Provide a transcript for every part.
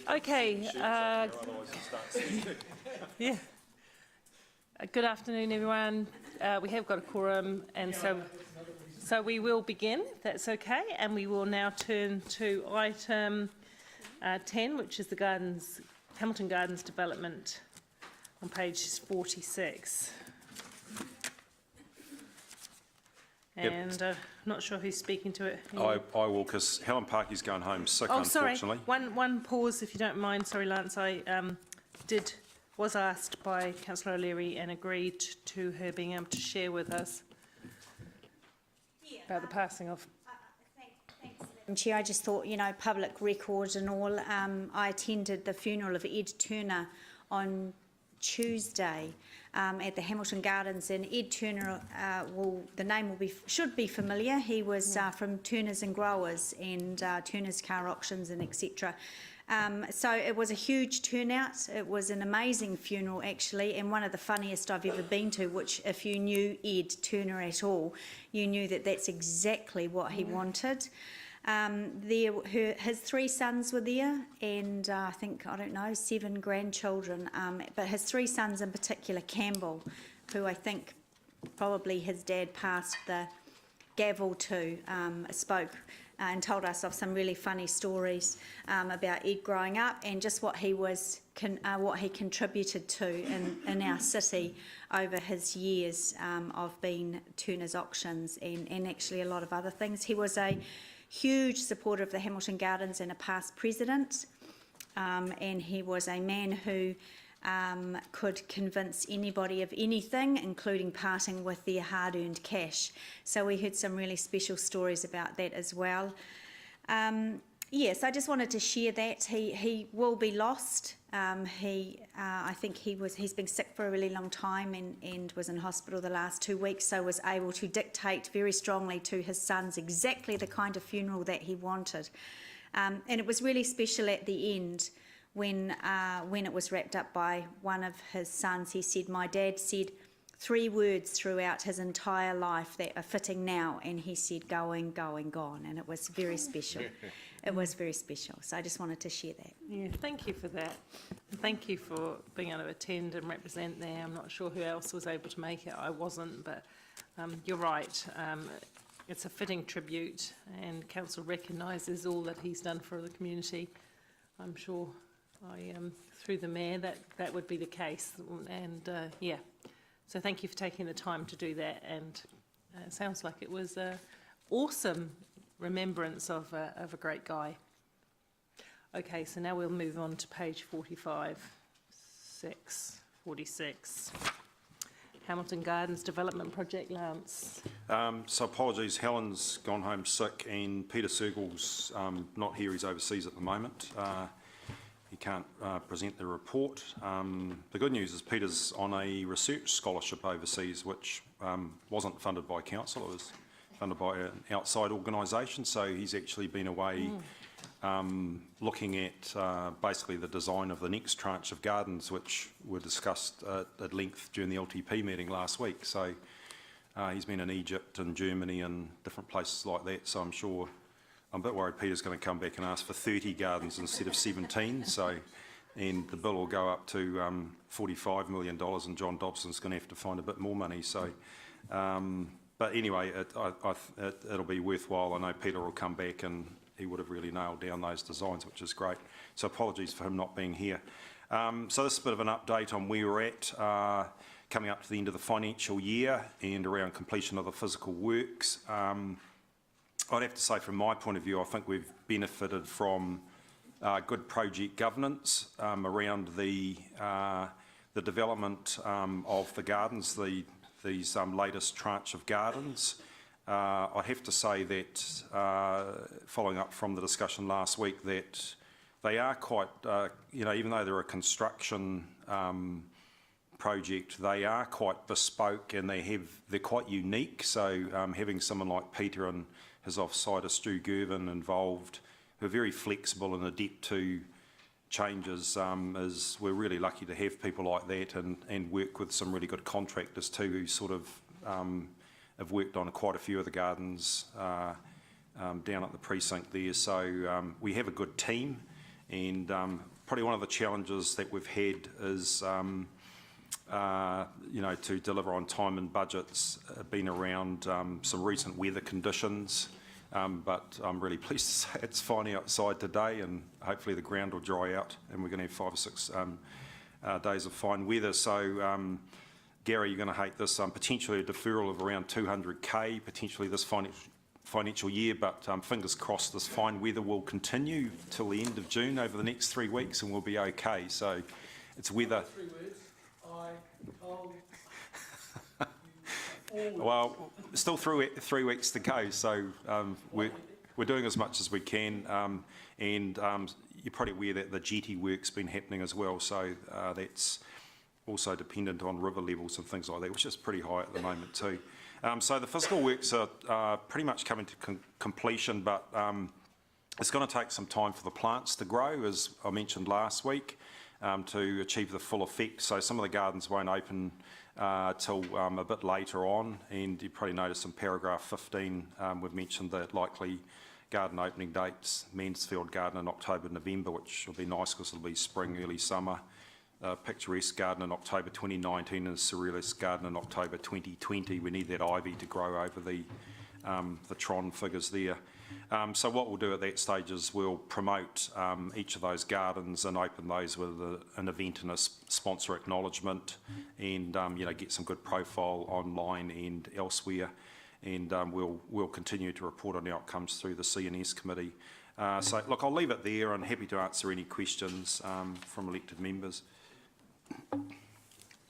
Okay. Yeah. Good afternoon, everyone. We have got a quorum, and so we will begin, if that's okay, and we will now turn to item 10, which is the Hamilton Gardens development on page 46. And not sure who's speaking to it. I will, because Helen Parky's going home sick, unfortunately. Sorry. One pause, if you don't mind. Sorry, Lance. I was asked by Councillor O'Leary and agreed to her being able to share with us about the passing of. Thanks, Chair. I just thought, public record and all. I attended the funeral of Ed Turner on Tuesday at the Hamilton Gardens, and Ed Turner, the name should be familiar. He was from Turners and Growers and Turners Car Auctions and etc. So it was a huge turnout. It was an amazing funeral, actually, and one of the funniest I've ever been to, which if you knew Ed Turner at all, you knew that that's exactly what he wanted. His 3 sons were there, and I think, 7 grandchildren, but his 3 sons in particular, Campbell, who I think probably his dad passed the gavel to, spoke and told us of some really funny stories about Ed growing up and just what he contributed to in our city over his years of being Turner's Auctions and actually a lot of other things. He was a huge supporter of the Hamilton Gardens and a past president, and he was a man who could convince anybody of anything, including parting with their hard-earned cash. So we heard some really special stories about that as well. Yes, I just wanted to share that. He will be lost. I think he's been sick for a really long time and was in hospital the last 2 weeks, so was able to dictate very strongly to his sons exactly the kind of funeral that he wanted. And it was really special at the end when it was wrapped up by one of his sons. He said, "My dad said 3 words throughout his entire life that are fitting now," and he said, "going, going, gone," and it was very special. It was very special, so I just wanted to share that. Yeah, thank you for that. And thank you for being able to attend and represent there. I'm not sure who else was able to make it. I wasn't, but you're right. It's a fitting tribute, and Council recognises all that he's done for the community. I'm sure through the Mayor that would be the case, and yeah. So thank you for taking the time to do that, and it sounds like it was an awesome remembrance of a great guy. Okay, so now we'll move on to page 46. Hamilton Gardens Development Project, Lance. So apologies, Helen's gone home sick and Peter Sergle's not here, he's overseas at the moment. He can't present the report. The good news is Peter's on a research scholarship overseas, which wasn't funded by council, it was funded by an outside organisation, so he's actually been away looking at basically the design of the next tranche of gardens, which were discussed at length during the LTP meeting last week. So he's been in Egypt and Germany and different places like that, so I'm a bit worried Peter's going to come back and ask for 30 gardens instead of 17, and the bill will go up to $45 million, and John Dobson's going to have to find a bit more money. So, but anyway, it'll be worthwhile. I know Peter will come back and he would have really nailed down those designs, which is great. So apologies for him not being here. So this is a bit of an update on where we're at, coming up to the end of the financial year and around completion of the physical works. I'd have to say, from my point of view, I think we've benefited from good project governance around the development of the gardens, these latest tranche of gardens. I have to say that, following up from the discussion last week, that they are quite, even though they're a construction project, they are quite bespoke and they're quite unique. So having someone like Peter and his offsider Stu Gervin involved, who are very flexible and adept to changes, we're really lucky to have people like that, and work with some really good contractors too, who sort of have worked on quite a few of the gardens down at the precinct there. So we have a good team, And probably one of the challenges that we've had is, to deliver on time and budgets have been around some recent weather conditions. But I'm really pleased to say it's fine outside today, and hopefully the ground will dry out and we're going to have 5 or 6 days of fine weather. So, Gary, you're going to hate this, potentially a deferral of around 200k, potentially this financial year, but fingers crossed this fine weather will continue till the end of June over the next 3 weeks and we'll be okay. So it's weather. 3 words. I told Well, still 3 weeks to go, so we're doing as much as we can, and you're probably aware that the jetty work's been happening as well, so that's also dependent on river levels and things like that, which is pretty high at the moment too. So the physical works are pretty much coming to completion, but it's going to take some time for the plants to grow, as I mentioned last week, to achieve the full effect. So some of the gardens won't open till a bit later on, and you probably noticed in paragraph 15 we've mentioned the likely garden opening dates: Mansfield Garden in October, November, which will be nice because it'll be spring, early summer. Picturesque Garden in October 2019 and Surrealist Garden in October 2020. We need that ivy to grow over the Tron figures there. So what we'll do at that stage is we'll promote each of those gardens and open those with an event and a sponsor acknowledgement, and get some good profile online and elsewhere, and we'll continue to report on outcomes through the C&S committee. So look, I'll leave it there and happy to answer any questions from elected members.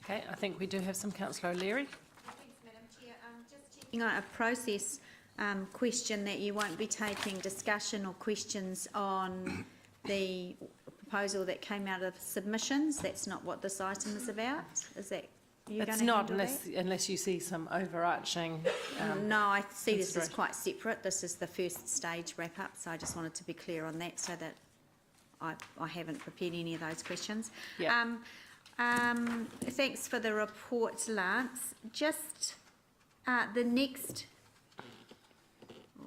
Okay, I think we do have some. Councillor O'Leary. Thanks, Madam Chair. Just checking on a process question that you won't be taking discussion or questions on the proposal that came out of submissions. That's not what this item is about. Is that you going to It's not handle that? unless you see some overarching. No, I see this as quite separate. This is the first stage wrap up, so I just wanted to be clear on that so that I haven't prepared any of those questions. Yeah. Thanks for the report, Lance. Just the next,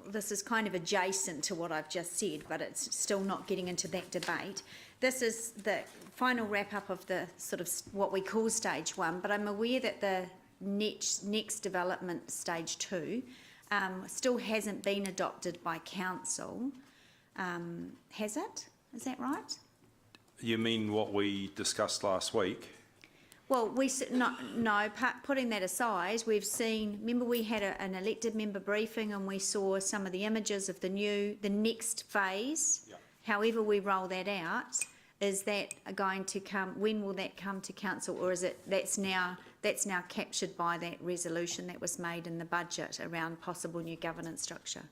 this is kind of adjacent to what I've just said, but it's still not getting into that debate. This is the final wrap up of the sort of what we call stage 1, but I'm aware that the next development, stage 2, still hasn't been adopted by council. Has it? Is that right? You mean what we discussed last week? Well, putting that aside, we've seen, remember we had an elected member briefing and we saw some of the images of the next phase. Yep. However we roll that out, is that going to come, when will that come to council, or is it, that's now captured by that resolution that was made in the budget around possible new governance structure?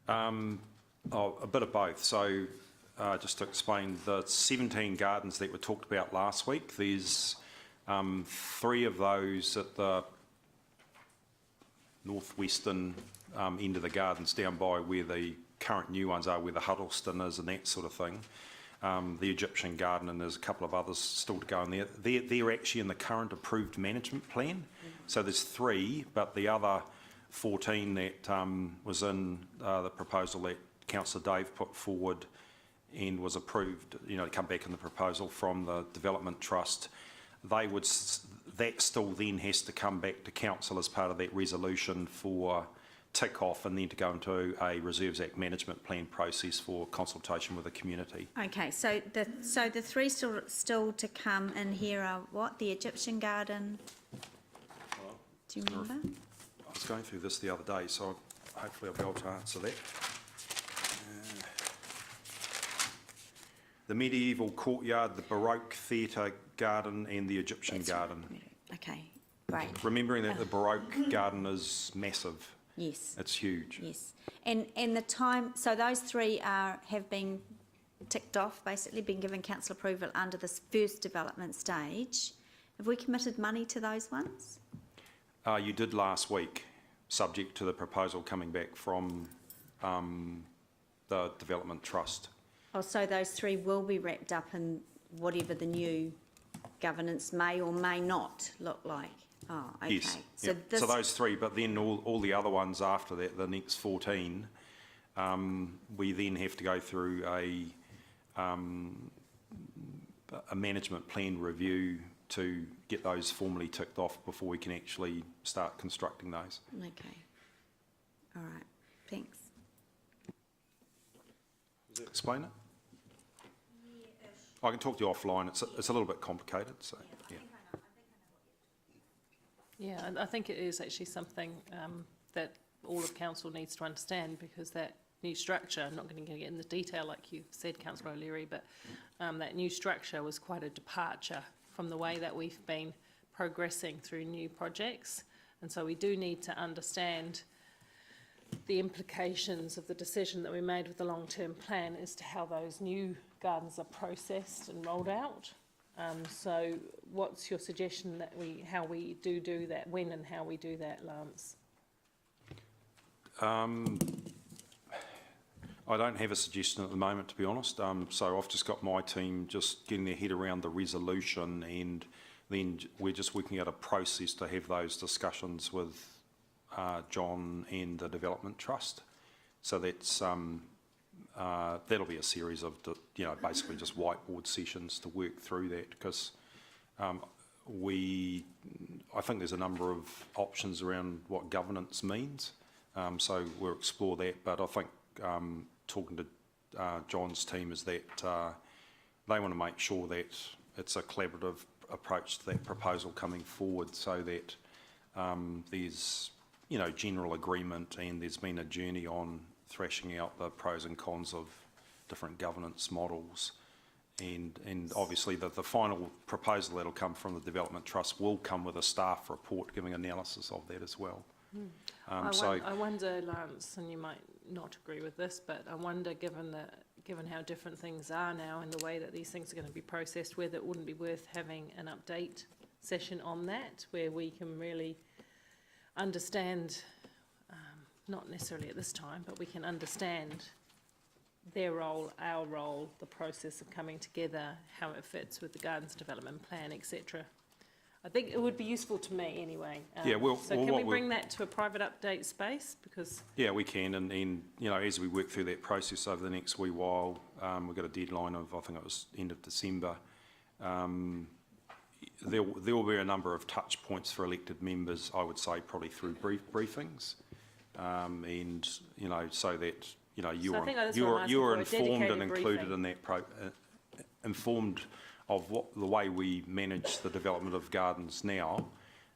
A bit of both. So just to explain, the 17 gardens that were talked about last week, there's 3 of those at the northwestern end of the gardens, down by where the current new ones are, where the Huddleston is and that sort of thing. The Egyptian Garden, and there's a couple of others still to go in there. They're actually in the current approved management plan. So there's 3, but the other 14 that was in the proposal that Councillor Dave put forward and was approved, to come back in the proposal from the Development Trust, that still then has to come back to council as part of that resolution for tick off, and then to go into a Reserves Act management plan process for consultation with the community. Okay, so the 3 still to come in here are what? The Egyptian Garden? Do you remember? I was going through this the other day, so hopefully I'll be able to answer that. The medieval courtyard, the Baroque theatre garden, and the Egyptian garden. Okay, great. Remembering that the Baroque garden is massive. Yes. It's huge. Yes. And the time, so those 3 have been ticked off, basically been given council approval under this first development stage. Have we committed money to those ones? You did last week, subject to the proposal coming back from the Development Trust. Oh, so those 3 will be wrapped up in whatever the new governance may or may not look like? Oh, okay. Yes. So, Yep. this, So those 3, but then all the other ones after that, the next 14, we then have to go through a a management plan review to get those formally ticked off before we can actually start constructing those. Okay. All right. Thanks. Does that explain it? I can talk to you offline. It's a little bit complicated, so yeah. Yeah, and I think it is actually something that all of council needs to understand, because that new structure, I'm not going to get in the detail like you've said, Councillor O'Leary, but that new structure was quite a departure from the way that we've been progressing through new projects. And so we do need to understand the implications of the decision that we made with the long-term plan as to how those new gardens are processed and rolled out. So what's your suggestion that how we do that, when and how we do that, Lance? I don't have a suggestion at the moment, to be honest. So I've just got my team just getting their head around the resolution, and then we're just working out a process to have those discussions with John and the Development Trust. So that's that'll be a series of basically just whiteboard sessions to work through that, because I think there's a number of options around what governance means. So we'll explore that, but I think talking to John's team is that they want to make sure that it's a collaborative approach to that proposal coming forward, so that there's general agreement, and there's been a journey on thrashing out the pros and cons of different governance models, and obviously the final proposal that'll come from the Development Trust will come with a staff report giving analysis of that as well. I wonder, Lance, and you might not agree with this, but I wonder, given how different things are now and the way that these things are going to be processed, whether it wouldn't be worth having an update session on that, where we can really understand, not necessarily at this time, but we can understand their role, our role, the process of coming together, how it fits with the Gardens Development Plan, etc. I think it would be useful to me anyway. So can we bring that to a private update space? Because yeah, we can, and as we work through that process over the next wee while, we've got a deadline of, I think it was end of December. There will be a number of touch points for elected members, I would say, probably through briefings, and so that you're informed and included in that informed of the way we manage the development of gardens now,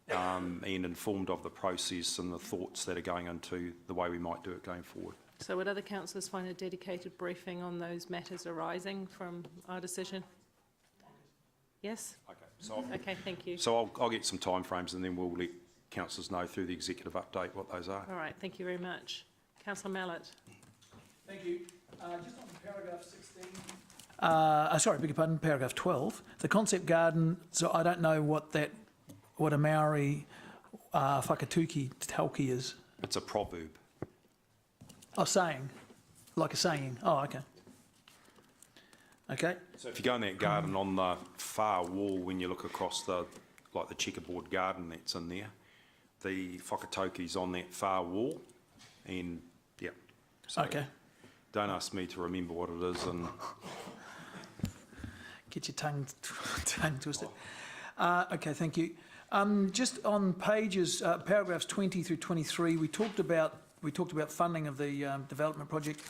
and informed of the process and the thoughts that are going into the way we might do it going forward. So would other councillors find a dedicated briefing on those matters arising from our decision? Yes? Okay, thank you. So I'll get some timeframes, and then we'll let councillors know through the executive update what those are. All right, thank you very much. Councillor Mallett. Thank you. Just on paragraph 16. Sorry, beg your pardon, paragraph 12. The concept garden, so I don't know what a Maori whakatuki tauki is. It's a proverb. Oh, saying, like a saying. Oh, okay. Okay. So if you go in that garden on the far wall, when you look across the checkerboard garden that's in there, the whakatoki's on that far wall, and yeah. So okay. Don't ask me to remember what it is, and get your tongue twisted. Okay, thank you. Just on pages, paragraphs 20 through 23, we talked about funding of the development project.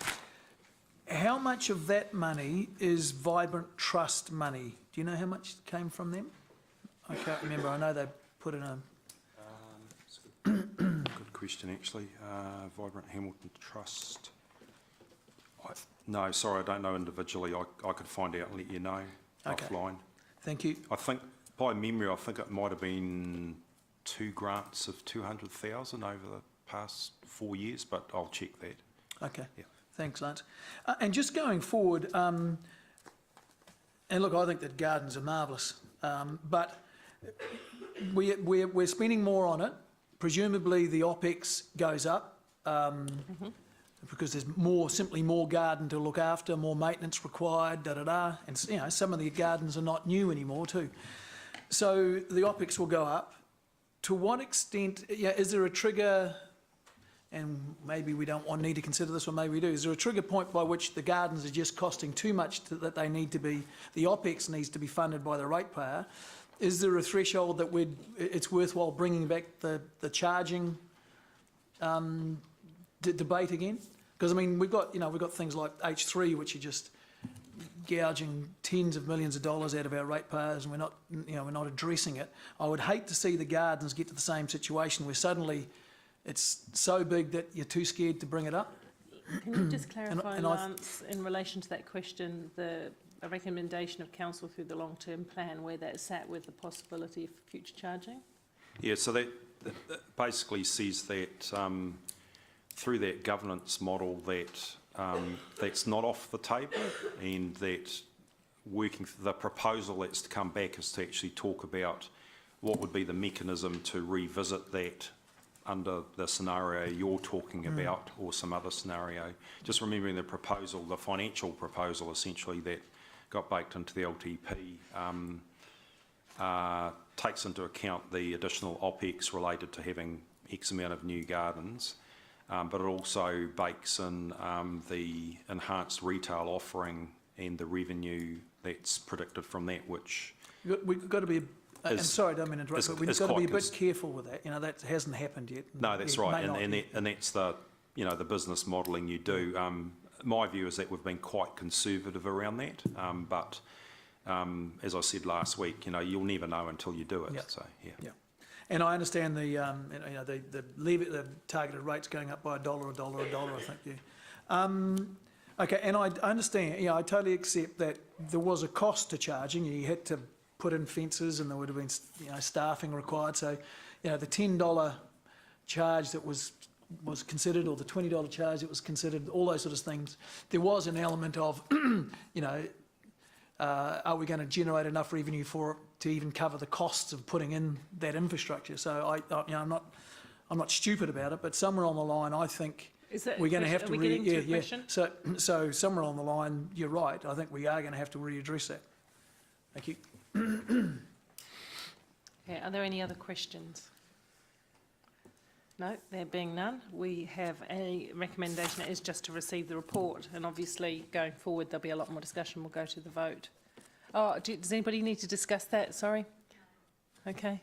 How much of that money is Vibrant Trust money? Do you know how much came from them? I can't remember. I know they put in a... good question, actually. Vibrant Hamilton Trust. No, sorry, I don't know individually. I could find out and let you know offline. Thank you. I think, by memory, it might have been 2 grants of 200,000 over the past 4 years, but I'll check that. Okay. Yeah. Thanks, Lance. And just going forward, and look, I think that gardens are marvellous, but we're spending more on it. Presumably the OPEX goes up because there's simply more garden to look after, more maintenance required, and some of the gardens are not new anymore too. So the OPEX will go up. To what extent, is there a trigger and maybe we don't need to consider this, or maybe we do. Is there a trigger point by which the gardens are just costing too much that they need to be, the OPEX needs to be funded by the ratepayer? Is there a threshold that it's worthwhile bringing back the charging debate again? Because I mean, we've got things like H3, which are just gouging tens of millions of dollars out of our ratepayers, and we're not addressing it. I would hate to see the gardens get to the same situation where suddenly it's so big that you're too scared to bring it up. Can you just clarify, and Lance, in relation to that question, a recommendation of council through the long-term plan where that sat with the possibility of future charging? Yeah, so that basically says that through that governance model that's not off the table, and that the proposal that's to come back is to actually talk about what would be the mechanism to revisit that under the scenario you're talking about, or some other scenario. Just remembering the proposal, the financial proposal essentially that got baked into the LTP takes into account the additional OPEX related to having X amount of new gardens, but it also bakes in the enhanced retail offering and the revenue that's predicted from that, which We've got to be, and sorry, I don't mean to interrupt, but we've got to be a bit careful with that. That hasn't happened yet. No, that's right, and that's the the business modelling you do. My view is that we've been quite conservative around that, but as I said last week, you'll never know until you do it. Yep. So yeah. And I understand the the targeted rates going up by $1, I think. Yeah. Okay, and I understand. I totally accept that there was a cost to charging. You had to put in fences, and there would have been staffing required. So, the $10 charge that was considered, or the $20 charge that was considered, all those sort of things. There was an element of, are we going to generate enough revenue for it to even cover the costs of putting in that infrastructure? So I'm not stupid about it, but somewhere on the line, I think we're going to have to. So somewhere on the line, you're right. I think we are going to have to readdress that. Thank you. Okay, are there any other questions? No, there being none, we have a recommendation that is just to receive the report, and obviously going forward there'll be a lot more discussion. We'll go to the vote. Oh, does anybody need to discuss that? Sorry. Okay.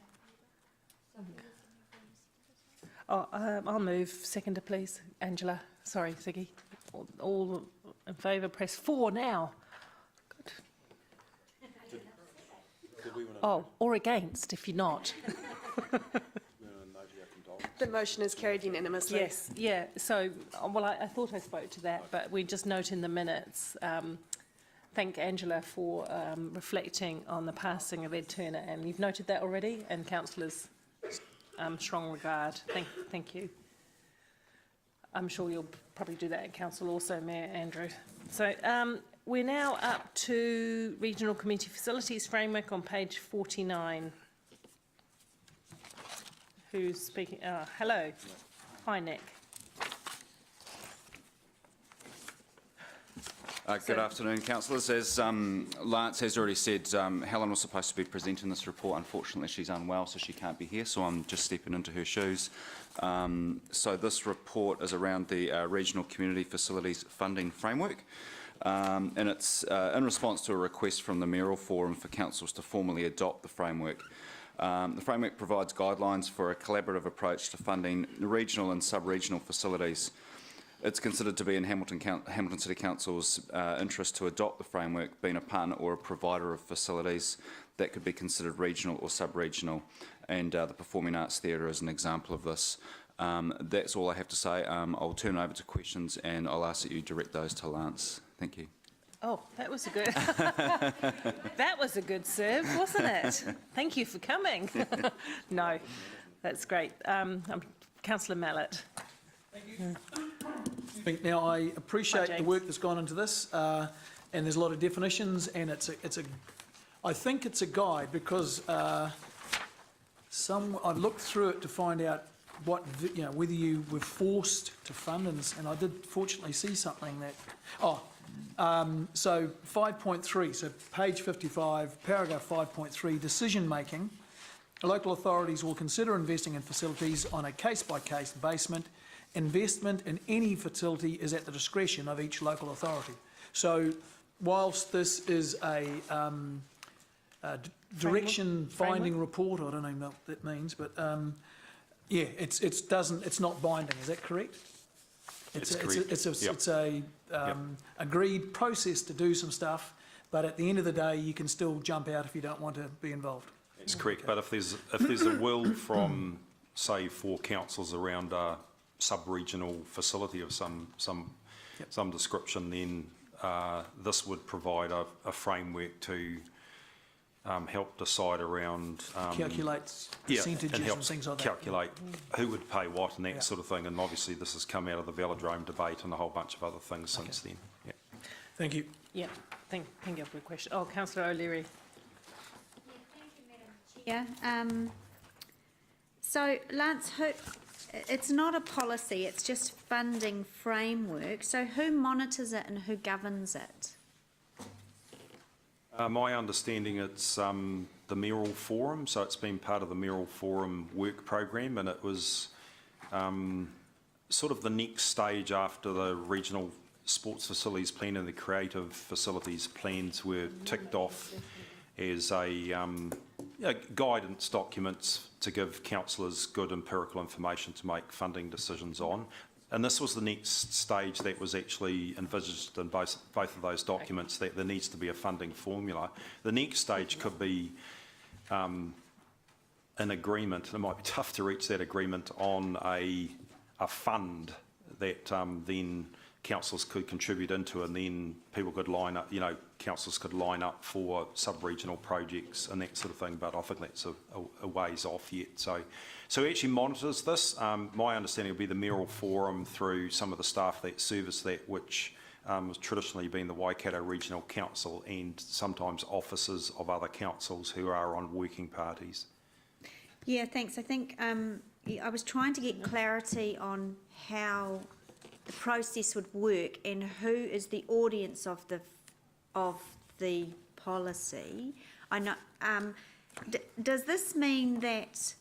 Oh, I'll move. Seconder, please. Angela. Sorry, Ziggy. All in favour, press 4 now. Good. Oh, or against if you're not. The motion is carried unanimously. Yes, yeah. So, well, I thought I spoke to that, but we just note in the minutes, thank Angela for reflecting on the passing of Ed Turner, and you've noted that already, and councillors' strong regard. Thank you. I'm sure you'll probably do that at council also, Mayor Andrew. So we're now up to Regional Community Facilities Framework on page 49. Who's speaking? Hello. Hi, Nick. Good afternoon, councillors. As Lance has already said, Helen was supposed to be presenting this report. Unfortunately, she's unwell, so she can't be here, so I'm just stepping into her shoes. So this report is around the Regional Community Facilities Funding Framework, and it's in response to a request from the Mayoral Forum for councils to formally adopt the framework. The framework provides guidelines for a collaborative approach to funding regional and sub-regional facilities. It's considered to be in Hamilton City Council's interest to adopt the framework, being a partner or a provider of facilities that could be considered regional or sub-regional, and the Performing Arts Theatre is an example of this. That's all I have to say. I'll turn over to questions, and I'll ask that you direct those to Lance. Thank you. Oh, that was a good. That was a good serve, wasn't it? Thank you for coming. No, that's great. Councillor Mallett. Thank you. Now, I appreciate the work that's gone into this, and there's a lot of definitions, and I think it's a guide, because I've looked through it to find out whether you were forced to fund, and I did fortunately see something that. So 5.3, so page 55, paragraph 5.3, decision making. Local authorities will consider investing in facilities on a case-by-case basis investment in any facility is at the discretion of each local authority. So whilst this is a direction finding report, I don't even know what that means, but yeah, it's not binding, is that correct? Correct. It's a agreed process to do some stuff, but at the end of the day, you can still jump out if you don't want to be involved. That's correct, but if there's a will from, say, 4 councils around a sub-regional facility of some description, then this would provide a framework to help decide around Calculates and percentages and helps things like that. calculate who would pay what and that Yeah. sort of thing. And obviously, this has come out of the velodrome debate and a whole bunch of other things since then. Yeah. Thank you. Yeah, thank you for your question. Oh, councillor O'Leary. Yeah, so Lance, it's not a policy, it's just funding framework. So who monitors it and who governs it? My understanding, it's the Mayoral Forum, so it's been part of the Mayoral Forum work program, and it was sort of the next stage after the regional sports facilities plan and the creative facilities plans were ticked off as guidance documents to give councillors good empirical information to make funding decisions on. And this was the next stage that was actually envisaged in both of those documents, that there needs to be a funding formula. The next stage could be an agreement, and it might be tough to reach that agreement on a fund that then councillors could contribute into, and then people could line up, councillors could line up for sub-regional projects and that sort of thing, but I think that's a ways off yet. So he actually monitors this. My understanding will be the Mayoral Forum through some of the staff that service that, which has traditionally been the Waikato Regional Council and sometimes officers of other councils who are on working parties. Yeah, thanks. I think I was trying to get clarity on how the process would work and who is the audience of the policy. I know. Does this mean that?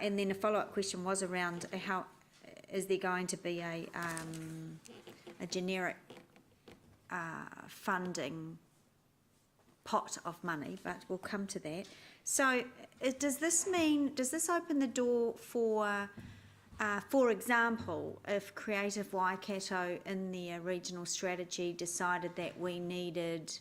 And then a follow-up question was around how is there going to be a generic funding pot of money? But we'll come to that. So, does this open the door for example, if Creative Waikato in their regional strategy decided that we needed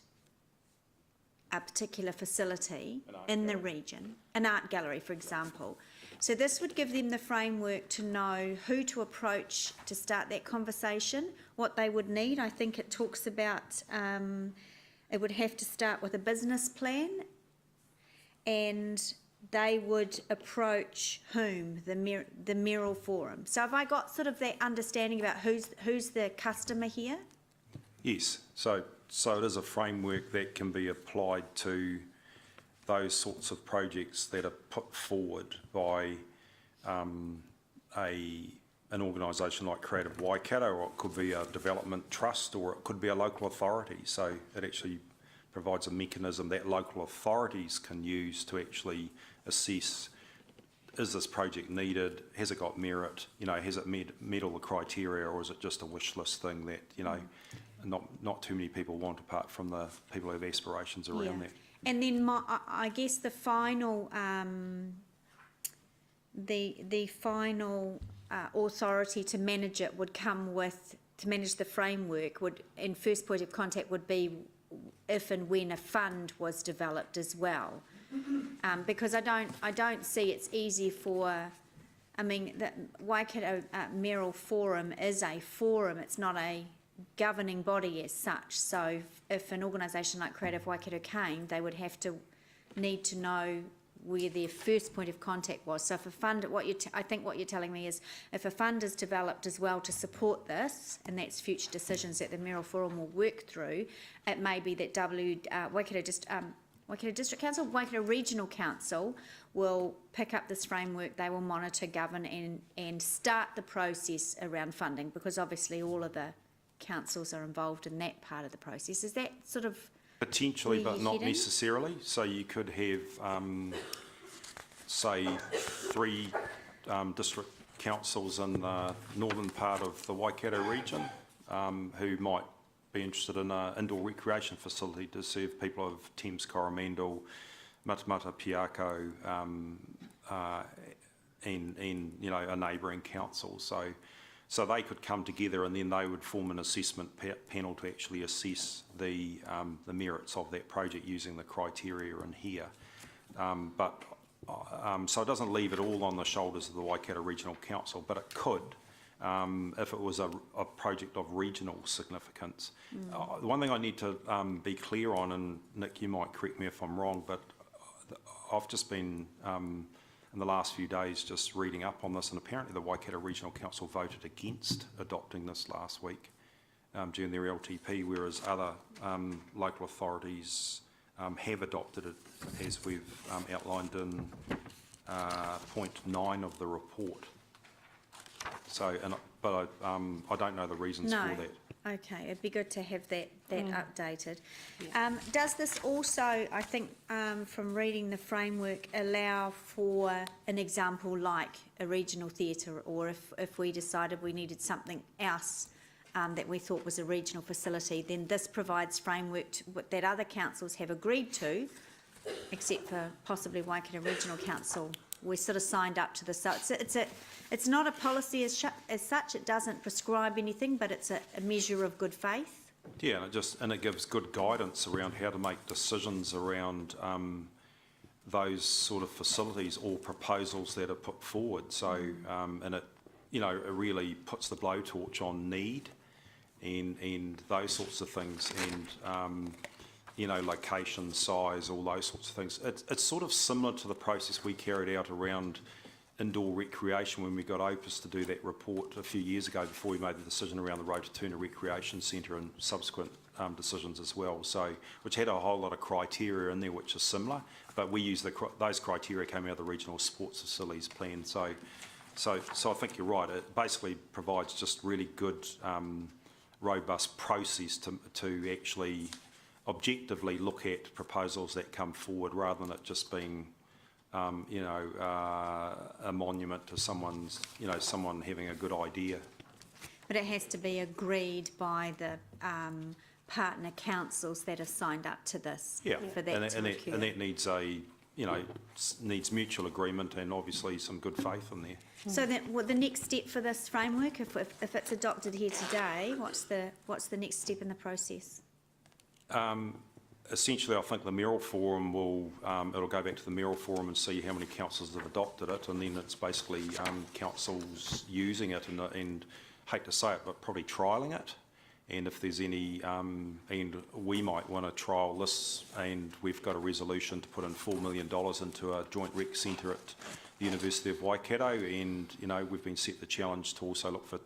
a particular facility in the region, an art gallery, for example. So this would give them the framework to know who to approach to start that conversation, what they would need. I think it talks about it would have to start with a business plan, and they would approach whom? The Mayoral Forum. So have I got sort of that understanding about who's the customer here? Yes, so it is a framework that can be applied to those sorts of projects that are put forward by an organisation like Creative Waikato, or it could be a development trust, or it could be a local authority. So it actually provides a mechanism that local authorities can use to actually assess, is this project needed, has it got merit, has it met all the criteria, or is it just a wish list thing that, not too many people want, apart from the people who have aspirations around that. And then I guess the final authority to manage it would come with, to manage the framework and first point of contact would be if and when a fund was developed as well. Because I don't see it's easy for, the Waikato Mayoral Forum is a forum, it's not a governing body as such. So if an organisation like Creative Waikato came, they would need to know where their first point of contact was. So if a fund, I think what you're telling me is, if a fund is developed as well to support this, and that's future decisions that the Mayoral Forum will work through, it may be that Waikato District Council, Waikato Regional Council will pick up this framework, they will monitor, govern and start the process around funding, because obviously all of the councils are involved in that part of the process. Is that sort of potentially, where but you're not heading? necessarily. So you could have, say, 3 district councils in the northern part of the Waikato region who might be interested in an indoor recreation facility to serve people of Thames Coromandel, Matamata, Piako, and you know, a neighbouring council. So they could come together and then they would form an assessment panel to actually assess the merits of that project using the criteria in here. So it doesn't leave it all on the shoulders of the Waikato Regional Council, but it could if it was a project of regional significance. The one thing I need to be clear on, and Nick, you might correct me if I'm wrong, but I've just been in the last few days just reading up on this, and apparently the Waikato Regional Council voted against adopting this last week during their LTP, whereas other local authorities have adopted it, as we've outlined in point 9 of the report. So, but I don't know the reasons for that. Okay, it'd be good to have that updated. Does this also, I think, from reading the framework, allow for an example like a regional theatre, or if we decided we needed something else that we thought was a regional facility, then this provides framework that other councils have agreed to, except for possibly Waikato Regional Council. We sort of signed up to this. So it's not a policy as such. It doesn't prescribe anything, but it's a measure of good faith. Yeah, and it gives good guidance around how to make decisions around those sort of facilities or proposals that are put forward. So, and it, you know, it really puts the blowtorch on need and those sorts of things, and you know, location, size, all those sorts of things. It's sort of similar to the process we carried out around indoor recreation when we got Opus to do that report a few years ago before we made the decision around the Rotatuna Recreation Centre and subsequent decisions as well. So, which had a whole lot of criteria in there which are similar, but we used those criteria came out of the regional sports facilities plan. So I think you're right. It basically provides just really good, robust process to actually objectively look at proposals that come forward, rather than it just being, you know, a monument to someone's, you know, someone having a good idea. But it has to be agreed by the partner councils that have signed up to this. Yeah, for that to occur. and that needs a, you know, needs mutual agreement and obviously some good faith in there. So the next step for this framework, if it's adopted here today, what's the next step in the process? Essentially, I think the Merrill Forum will, it'll go back to the Merrill Forum and see how many councils have adopted it, and then it's basically councils using it and hate to say it, but probably trialling it. And if there's any, and we might want to trial this, and we've got a resolution to put in $4 million into a joint rec centre at the University of Waikato, and you know, we've been set the challenge to also look for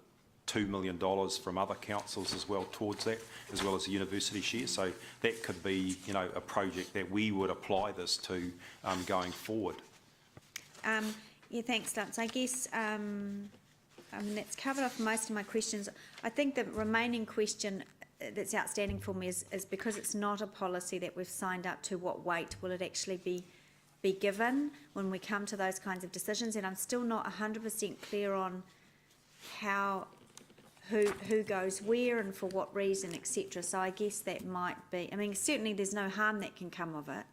$2 million from other councils as well towards that, as well as the university share. So that could be, you know, a project that we would apply this to going forward. Yeah, thanks, Lance. I guess I mean, that's covered off most of my questions. I think the remaining question that's outstanding for me is because it's not a policy that we've signed up to, what weight will it actually be given when we come to those kinds of decisions? And I'm still not 100% clear on who goes where and for what reason, etc. So I guess that might be, I mean, certainly there's no harm that can come of it.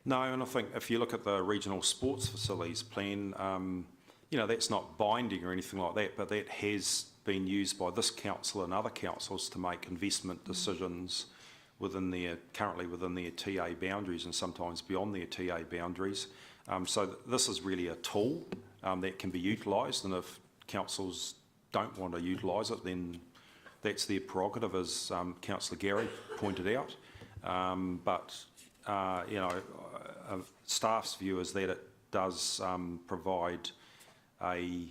No, and I think if you look at the regional sports facilities plan, you know, that's not binding or anything like that, but that has been used by this council and other councils to make investment decisions currently within their TA boundaries and sometimes beyond their TA boundaries. So this is really a tool that can be utilised, and if councils don't want to utilise it, then that's their prerogative, as Councillor Gary pointed out. But you know, staff's view is that it does provide a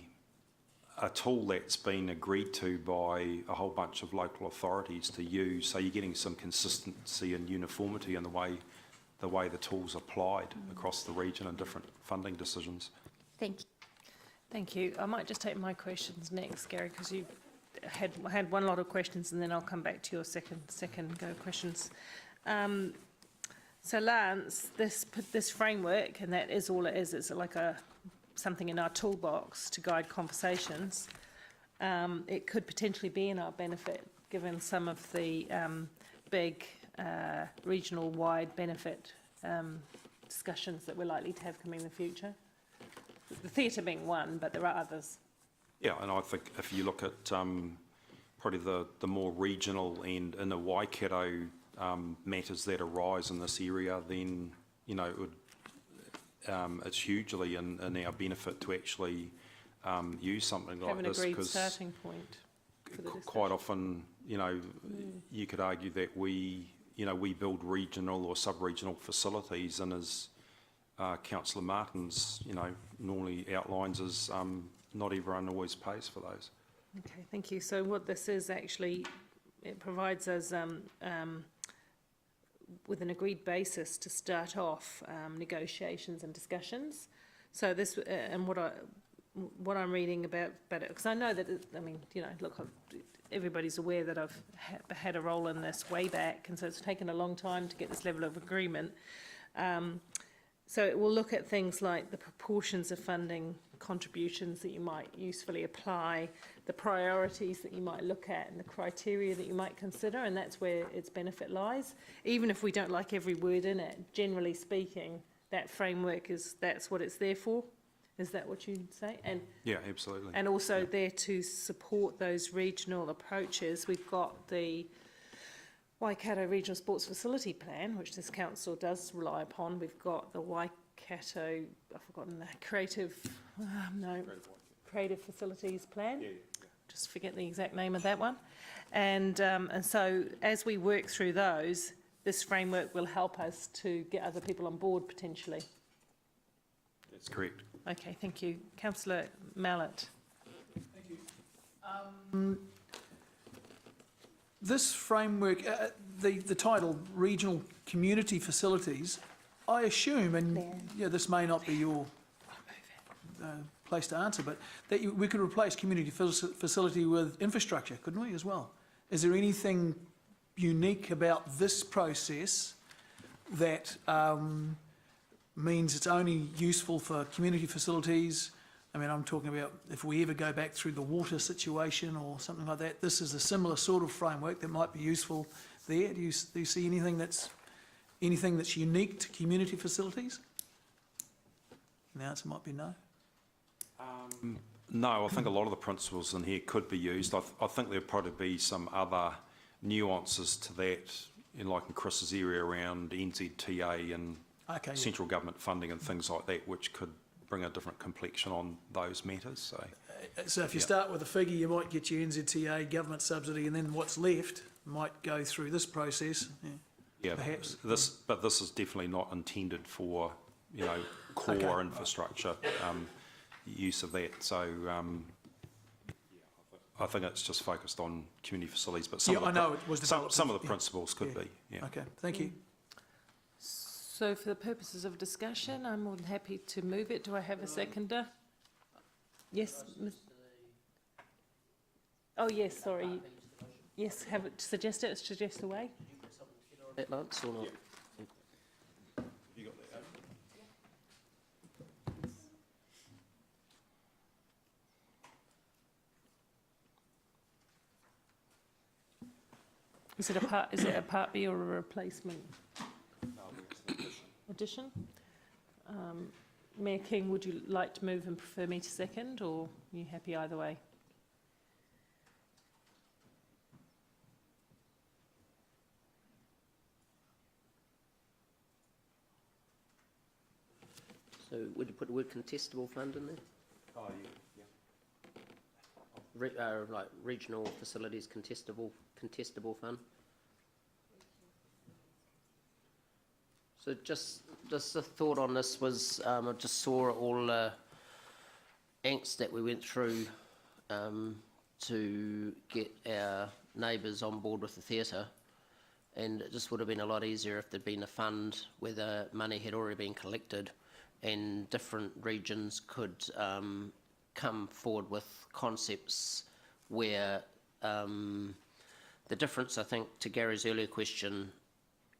tool that's been agreed to by a whole bunch of local authorities to use. So you're getting some consistency and uniformity in the way the tool's applied across the region and different funding decisions. Thank you. Thank you. I might just take my questions next, Gary, because you had one lot of questions, and then I'll come back to your second go questions. So Lance, this framework, and that is all it is. It's like a something in our toolbox to guide conversations, it could potentially be in our benefit, given some of the big regional-wide benefit discussions that we're likely to have coming in the future. The theatre being one, but there are others. Yeah, and I think if you look at probably the more regional and inner Waikato matters that arise in this area, then, you know, it would, it's hugely in our benefit to actually use something like Have an this, agreed because starting point for the quite discussion. often, you know, you could argue that we build regional or sub-regional facilities, and as Councillor Martins, you know, normally outlines, is not everyone always pays for those. Okay, thank you. So what this is actually, it provides us with an agreed basis to start off negotiations and discussions. So this, and what I'm reading about it, because I know that, I mean, you know, look, everybody's aware that I've had a role in this way back, and so it's taken a long time to get this level of agreement. So it will look at things like the proportions of funding contributions that you might usefully apply, the priorities that you might look at, and the criteria that you might consider, and that's where its benefit lies. Even if we don't like every word in it, generally speaking, that framework that's what it's there for. Is that what you'd say? And Yeah, absolutely. and also there to support those regional approaches. We've got the Waikato Regional Sports Facility Plan, which this council does rely upon. We've got the Waikato, I've forgotten the Creative Facilities Plan. Just forget the exact name of that one. And so as we work through those, this framework will help us to get other people on board potentially. That's correct. Okay, thank you. Councillor Mallett. Thank you. This framework, the title, Regional Community Facilities, I assume, and yeah, this may not be your place to answer, but that we could replace community facility with infrastructure, couldn't we, as well? Is there anything unique about this process that means it's only useful for community facilities? I mean, I'm talking about if we ever go back through the water situation or something like that, this is a similar sort of framework that might be useful there. Do you see anything that's unique to community facilities? The answer might be no. No, I think a lot of the principles in here could be used. I think there'd probably be some other nuances to that, like in Chris's area around NZTA and central government funding and things like that, which could bring a different complexion on those matters. So if you start with a figure, you might get your NZTA government subsidy, and then what's left might go through this process. Yeah, perhaps. But this is definitely not intended for, you know, core infrastructure use of that. So I think it's just focused on community facilities, but some of the principles could be. Yeah. Okay, thank you. So for the purposes of discussion, I'm more than happy to move it. Do I have a seconder? Yes. Oh, yes, sorry. Yes, have it suggested, suggest a way. At Lance or not? You got that? Is it a part B or a replacement? Addition? Mayor King, would you like to move and prefer me to second, or are you happy either way? So would you put the word contestable fund in there? Oh, yeah. Like regional facilities contestable fund? So just a thought on this was, I just saw all the angst that we went through to get our neighbours on board with the theatre, and it just would have been a lot easier if there'd been a fund where the money had already been collected and different regions could come forward with concepts where the difference, I think, to Gary's earlier question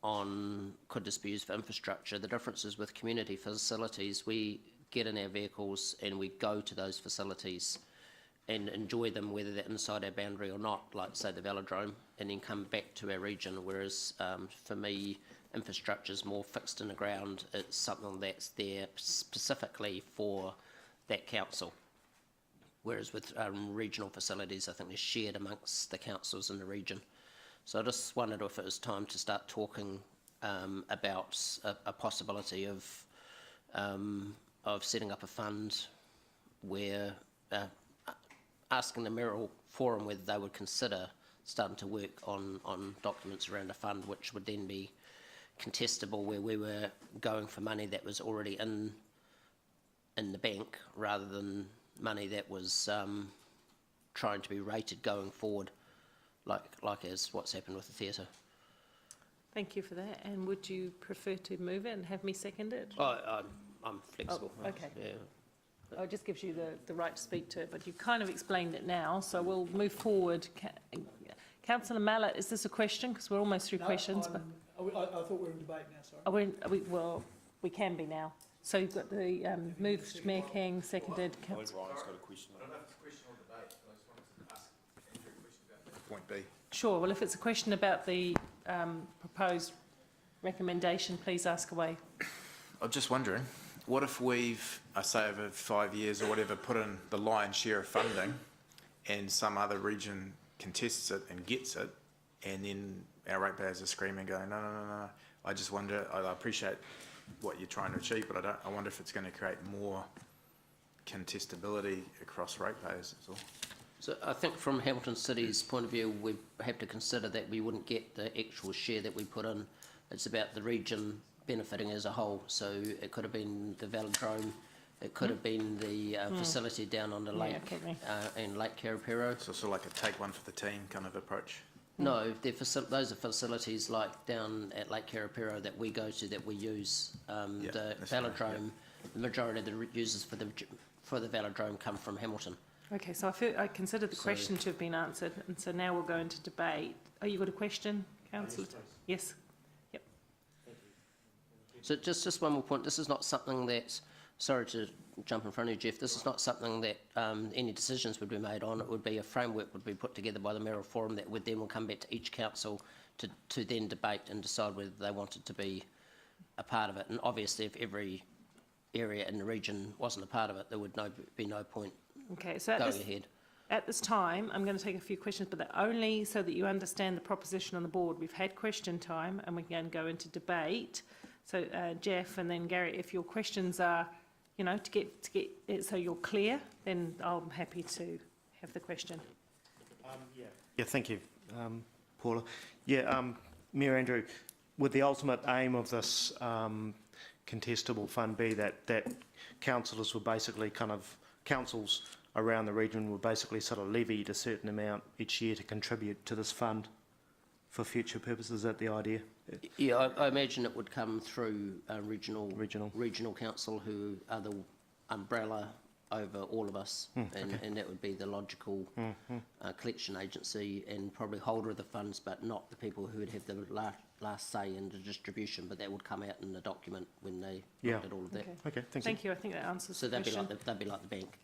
on could this be used for infrastructure, the differences with community facilities, we get in our vehicles and we go to those facilities and enjoy them, whether they're inside our boundary or not, like say the velodrome, and then come back to our region. Whereas for me, infrastructure is more fixed in the ground. It's something that's there specifically for that council. Whereas with regional facilities, I think they're shared amongst the councils in the region. So I just wondered if it was time to start talking about a possibility of setting up a fund where asking the mayoral forum whether they would consider starting to work on documents around a fund which would then be contestable, where we were going for money that was already in the bank rather than money that was trying to be rated going forward, like as what's happened with the theatre. Thank you for that. And would you prefer to move it and have me second it? I'm flexible. Oh, okay. Yeah. Oh, it just gives you the right to speak to it, but you've kind of explained it now, so we'll move forward. Councillor Mallett, is this a question? Because we're almost through questions. But I thought we were in debate now, sorry. well, we can be now. So you've got the moved Mayor King, seconded. Ryan's got a question. I don't know if it's a question or debate, but I just wanted to ask Andrew a question about point B. Sure. Well, if it's a question about the proposed recommendation, please ask away. I'm just wondering, what if we've, I say over 5 years or whatever, put in the lion's share of funding and some other region contests it and gets it, and then our ratepayers are screaming going, no. I just wonder, I appreciate what you're trying to achieve, but I wonder if it's going to create more contestability across ratepayers, that's all. So I think from Hamilton City's point of view, we have to consider that we wouldn't get the actual share that we put in. It's about the region benefiting as a whole. So it could have been the velodrome, it could have been the facility down on the lake and Lake Karapiro. So sort of like a take one for the team kind of approach. No, those are facilities like down at Lake Karapiro that we go to, that we use. The velodrome, the majority of the users for the velodrome come from Hamilton. Okay, so I consider the question to have been answered, and so now we'll go into debate. Oh, you got a question, Councillor? Yes. Yep. So just one more point. This is not something that, sorry to jump in front of you, Jeff, this is not something that any decisions would be made on. It would be a framework would be put together by the mayoral forum that would then will come back to each council to then debate and decide whether they wanted to be a part of it. And obviously if every area in the region wasn't a part of it, there would be no point Okay, so going ahead. at this time, I'm going to take a few questions, but they're only so that you understand the proposition on the board. We've had question time, and we can go into debate. So Jeff and then Gary, if your questions are, you know, to get it so you're clear, then I'm happy to have the question. Yeah, thank you, Paula. Yeah, Mayor Andrew, would the ultimate aim of this contestable fund be that councillors would basically councils around the region would basically sort of levied a certain amount each year to contribute to this fund for future purposes? Is that the idea? Yeah, I imagine it would come through regional council, who are the umbrella over all of us, and that would be the logical collection agency and probably holder of the funds, but not the people who would have the last say in the distribution. But that would come out in the document when they looked at all of that. Okay, Thank you. I think that answers So the they'd question. be like the bank.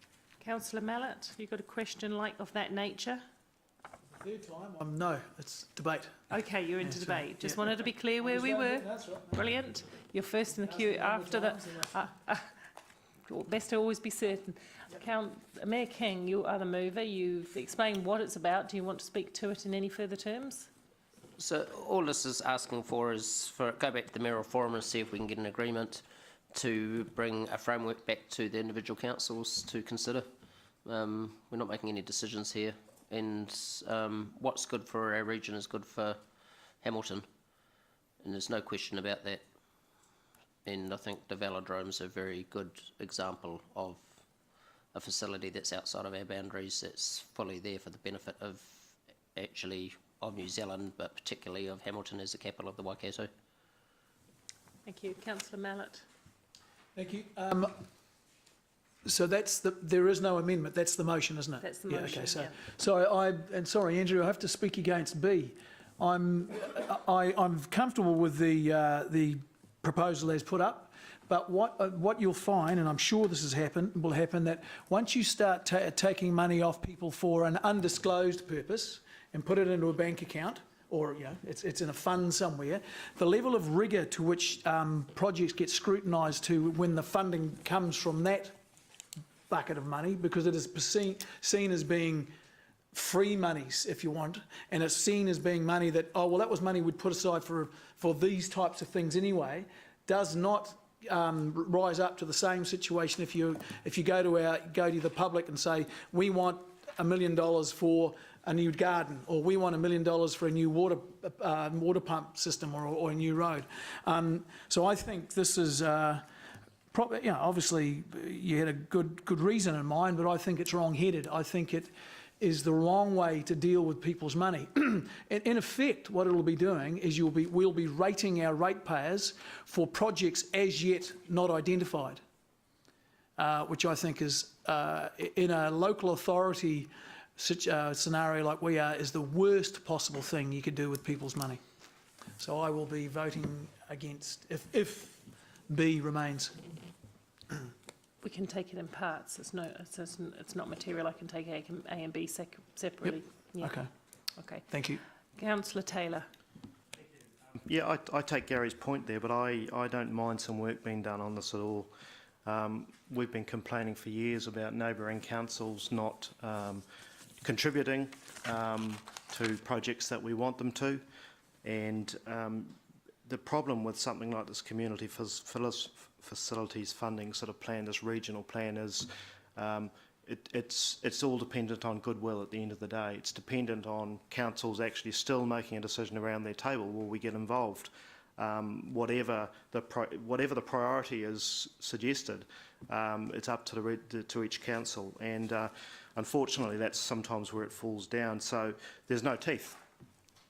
Councillor Mallett, you got a question of that nature? Third time, no, it's debate. Okay, you're into Yeah, debate. Just yeah. wanted to be clear where we were. That's right. Brilliant. You're first in the queue after the... best to always be certain. Mayor King, you are the mover. You've explained what it's about. Do you want to speak to it in any further terms? So all this is asking for is go back to the mayoral forum and see if we can get an agreement to bring a framework back to the individual councils to consider. We're not making any decisions here, and what's good for our region is good for Hamilton, and there's no question about that. And I think the velodrome is a very good example of a facility that's outside of our boundaries, that's fully there for the benefit of New Zealand, but particularly of Hamilton as the capital of the Waikato. Thank you. Councillor Mallett. Thank you. So there is no amendment, that's the motion, isn't it? That's the motion, and sorry, Andrew, I have to speak against B. I'm comfortable with the proposal as put up. But what you'll find, and I'm sure this will happen, that once you start taking money off people for an undisclosed purpose and put it into a bank account, or it's in a fund somewhere, the level of rigour to which projects get scrutinised to when the funding comes from that bucket of money, because it is seen as being free monies, if you want, and it's seen as being money that, oh, well, that was money we'd put aside for these types of things anyway, does not rise up to the same situation if you go to the public and say, we want $1 million for a new garden, or we want $1 million for a new water pump system, or a new road. So I think this is obviously you had a good reason in mind, but I think it's wrong-headed. I think it is the wrong way to deal with people's money. In effect, what it'll be doing is we'll be rating our ratepayers for projects as yet not identified, which I think is, in a local authority scenario like we are, is the worst possible thing you could do with people's money. So I will be voting against if B remains. We can take it in parts. It's not material. I can take A and B separately. Yep. Yeah. Okay. Okay. Thank you. Councillor Taylor. Yeah, I take Gary's point there, but I don't mind some work being done on this at all. We've been complaining for years about neighbouring councils not contributing to projects that we want them to, and the problem with something like this community facilities funding sort of plan, this regional plan, is it's all dependent on goodwill at the end of the day. It's dependent on councils actually still making a decision around their table. Will we get involved? Whatever the priority is suggested, it's up to each council, and unfortunately that's sometimes where it falls down. So there's no teeth.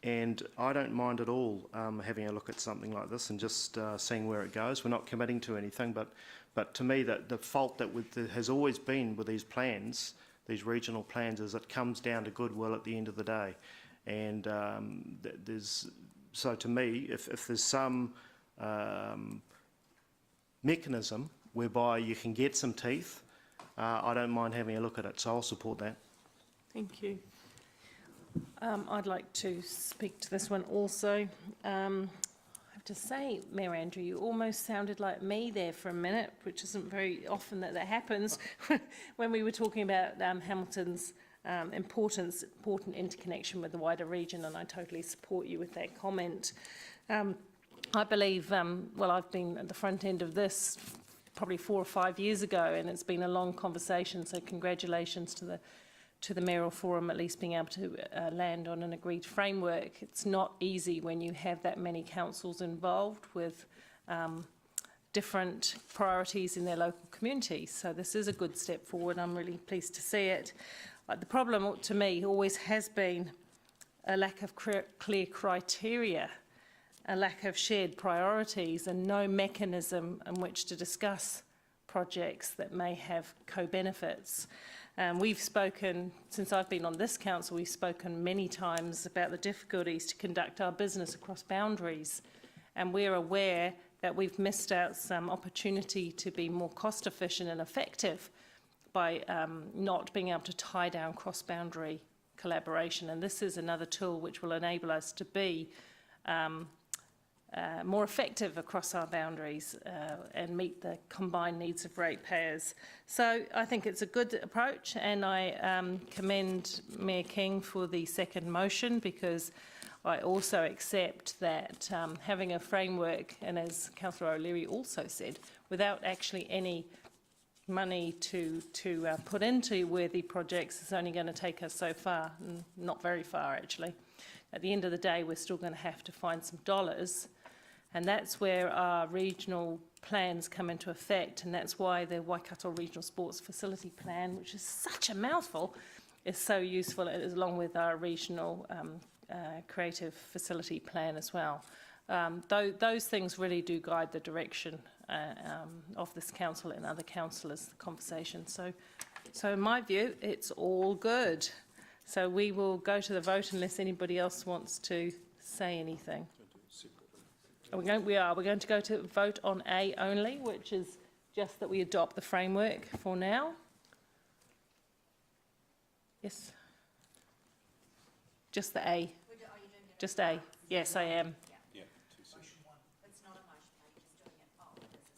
And I don't mind at all having a look at something like this and just seeing where it goes. We're not committing to anything, but to me, the fault that has always been with these plans, these regional plans, is it comes down to goodwill at the end of the day. And so to me, if there's some mechanism whereby you can get some teeth, I don't mind having a look at it. So I'll support that. Thank you. I'd like to speak to this one also. I have to say, Mayor Andrew, you almost sounded like me there for a minute, which isn't very often that happens, when we were talking about Hamilton's important interconnection with the wider region, and I totally support you with that comment. I believe, well, I've been at the front end of this probably 4 or 5 years ago, and it's been a long conversation, so congratulations to the Mayoral Forum at least being able to land on an agreed framework. It's not easy when you have that many councils involved with different priorities in their local communities. So this is a good step forward. I'm really pleased to see it. The problem to me always has been a lack of clear criteria, a lack of shared priorities, and no mechanism in which to discuss projects that may have co-benefits. We've spoken, since I've been on this council, we've spoken many times about the difficulties to conduct our business across boundaries, and we're aware that we've missed out some opportunity to be more cost efficient and effective by not being able to tie down cross-boundary collaboration, and this is another tool which will enable us to be more effective across our boundaries and meet the combined needs of ratepayers. So I think it's a good approach, and I commend Mayor King for the second motion, because I also accept that having a framework, and as Councillor O'Leary also said, without actually any money to put into worthy projects is only going to take us so far, and not very far actually. At the end of the day, we're still going to have to find some dollars. And that's where our regional plans come into effect, and that's why the Waikato Regional Sports Facility Plan, which is such a mouthful, is so useful, along with our regional creative facility plan as well. Those things really do guide the direction of this council and other councillors' conversation. So in my view, it's all good. So we will go to the vote unless anybody else wants to say anything. We're going to go to vote on A only, which is just that we adopt the framework for now. Yes. Just the A. Just A. Yes, I am.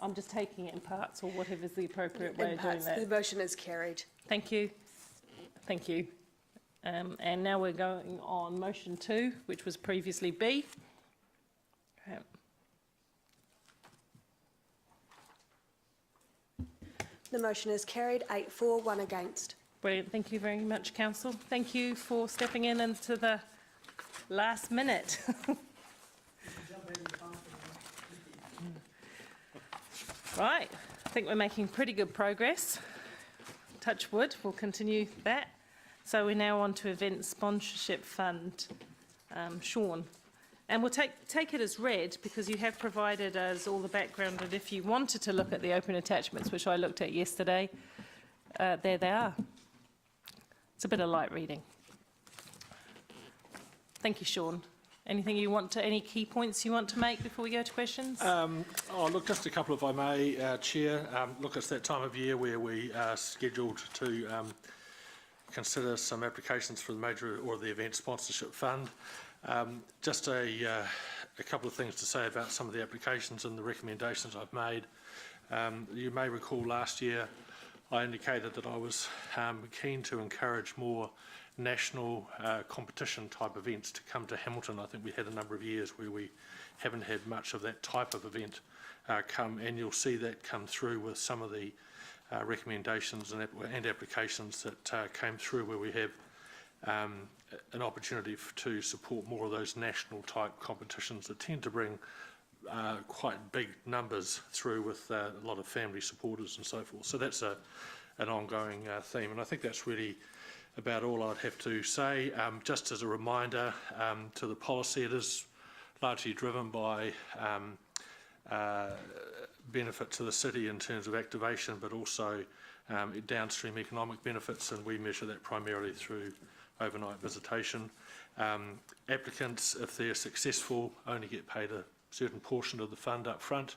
I'm just taking it in parts, or whatever's the appropriate way In of doing parts, the that. motion is carried. Thank you. Thank you. And now we're going on motion 2, which was previously B. Okay. The motion is carried, 8 for, 1 against. Brilliant. Thank you very much, Council. Thank you for stepping in into the last minute. Right. I think we're making pretty good progress. Touch wood. We'll continue that. So we're now on to Event Sponsorship Fund. Sean. And we'll take it as read because you have provided us all the background, and if you wanted to look at the open attachments, which I looked at yesterday, there they are. It's a bit of light reading. Thank you, Sean. Anything you want to, any key points you want to make before we go to questions? Look, just a couple if I may, Chair. Look, it's that time of year where we are scheduled to consider some applications for the major or the Event Sponsorship Fund. Just a couple of things to say about some of the applications and the recommendations I've made. You may recall last year I indicated that I was keen to encourage more national competition type events to come to Hamilton. I think we had a number of years where we haven't had much of that type of event come, and you'll see that come through with some of the recommendations and applications that came through, where we have an opportunity to support more of those national type competitions that tend to bring quite big numbers through with a lot of family supporters and so forth. So that's an ongoing theme, and I think that's really about all I'd have to say. Just as a reminder to the policy, it is largely driven by benefit to the city in terms of activation, but also downstream economic benefits, and we measure that primarily through overnight visitation. Applicants, if they're successful, only get paid a certain portion of the fund up front,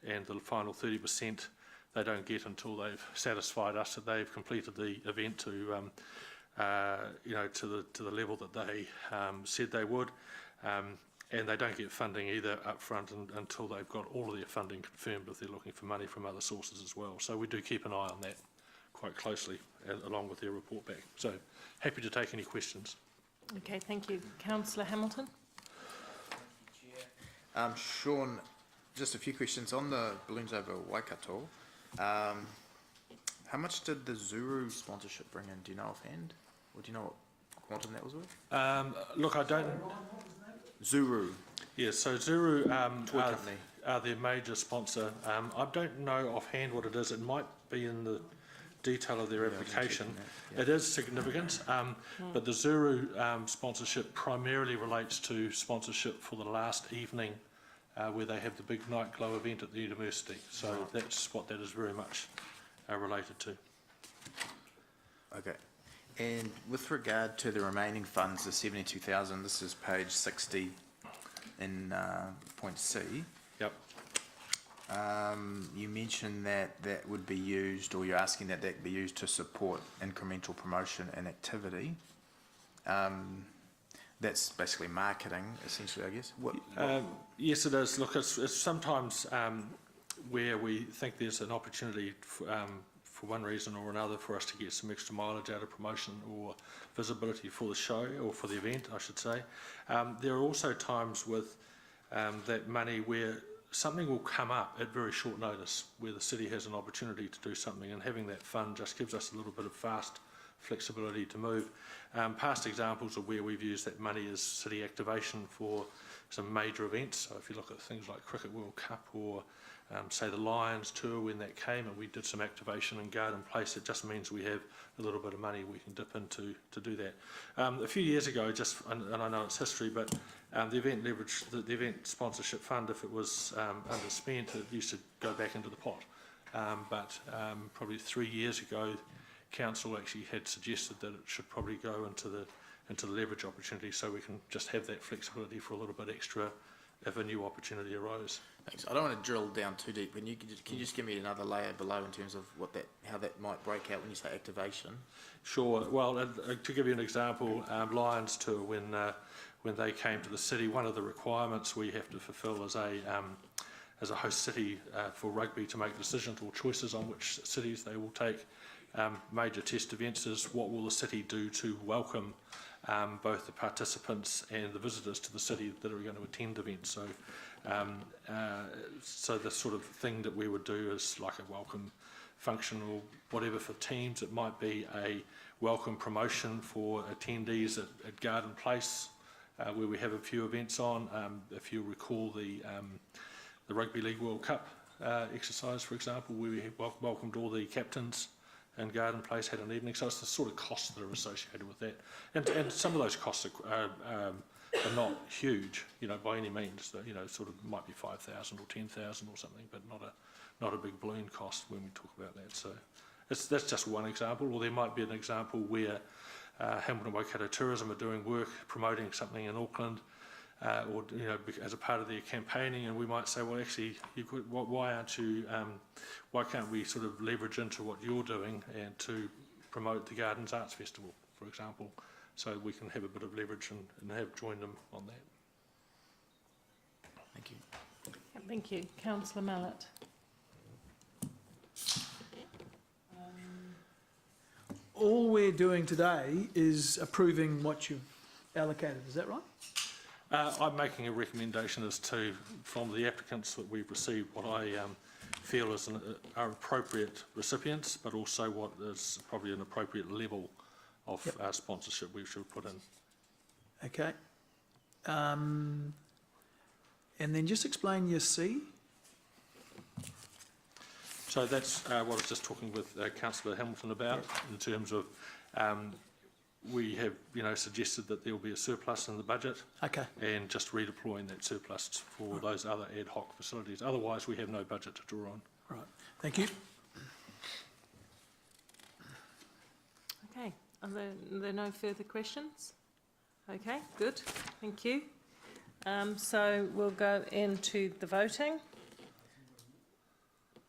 and the final 30% they don't get until they've satisfied us that they've completed the event to to the level that they said they would, and they don't get funding either up front until they've got all of their funding confirmed if they're looking for money from other sources as well. So we do keep an eye on that quite closely along with their report back. So happy to take any questions. Okay, thank you. Councillor Hamilton. Sean, just a few questions on the balloons over Waikato. How much did the Zuru sponsorship bring in? Do you know offhand? Or do you know what quantum that was worth? Look, I don't... Zuru. Yes, so Zuru Toy company. are their major sponsor. I don't know offhand what it is. It might be in the detail of their application. It is significant, but the Zuru sponsorship primarily relates to sponsorship for the last evening where they have the big night glow event at the university. So that's what that is very much related to. Okay. And with regard to the remaining funds, the 72,000, this is page 60 in point C. Yep. You mentioned that that would be used, or you're asking that that be used to support incremental promotion and activity. That's basically marketing, essentially, I guess. Yes, it is. Look, it's sometimes where we think there's an opportunity for one reason or another for us to get some extra mileage out of promotion or visibility for the show, or for the event, I should say. There are also times with that money where something will come up at very short notice, where the city has an opportunity to do something, and having that fund just gives us a little bit of fast flexibility to move. Past examples of where we've used that money is city activation for some major events. So if you look at things like Cricket World Cup, or say the Lions tour when that came, and we did some activation in Garden Place, it just means we have a little bit of money we can dip into to do that. A few years ago, and I know it's history, but the event leverage, the event sponsorship fund, if it was underspent, it used to go back into the pot. But probably 3 years ago, Council actually had suggested that it should probably go into the leverage opportunity, so we can just have that flexibility for a little bit extra if a new opportunity arose. Thanks. I don't want to drill down too deep. Can you just give me another layer below in terms of how that might break out when you say activation? Sure. Well, to give you an example, Lions Tour, when they came to the city, one of the requirements we have to fulfil as a host city for rugby to make decisions or choices on which cities they will take major test events is what will the city do to welcome both the participants and the visitors to the city that are going to attend events. So the sort of thing that we would do is like a welcome function or whatever for teams. It might be a welcome promotion for attendees at Garden Place, where we have a few events on. If you recall the Rugby League World Cup exercise, for example, where we welcomed all the captains and Garden Place had an evening. So it's the sort of costs that are associated with that. And some of those costs are not huge, by any means. Sort of might be 5,000 or 10,000 or something, but not a big balloon cost when we talk about that. So that's just one example. Or there might be an example where Hamilton Waikato Tourism are doing work promoting something in Auckland, or as a part of their campaigning, and we might say, well, actually, why can't we sort of leverage into what you're doing and to promote the Gardens Arts Festival, for example, so we can have a bit of leverage and have joined them on that. Thank you. Thank you. Councillor Mallett. All we're doing today is approving what you've allocated, is that right? I'm making a recommendation as to, from the applicants that we've received, what I feel are appropriate recipients, but also what is probably an appropriate level of sponsorship we should put in. Okay. And then just explain your C. So that's what I was just talking with Councillor Hamilton about, in terms of we have, suggested that there will be a surplus in the budget. Okay. And just redeploying that surplus for those other ad hoc facilities. Otherwise, we have no budget to draw on. Right. Thank you. Okay, are there no further questions? Okay, good, thank you. So we'll go into the voting.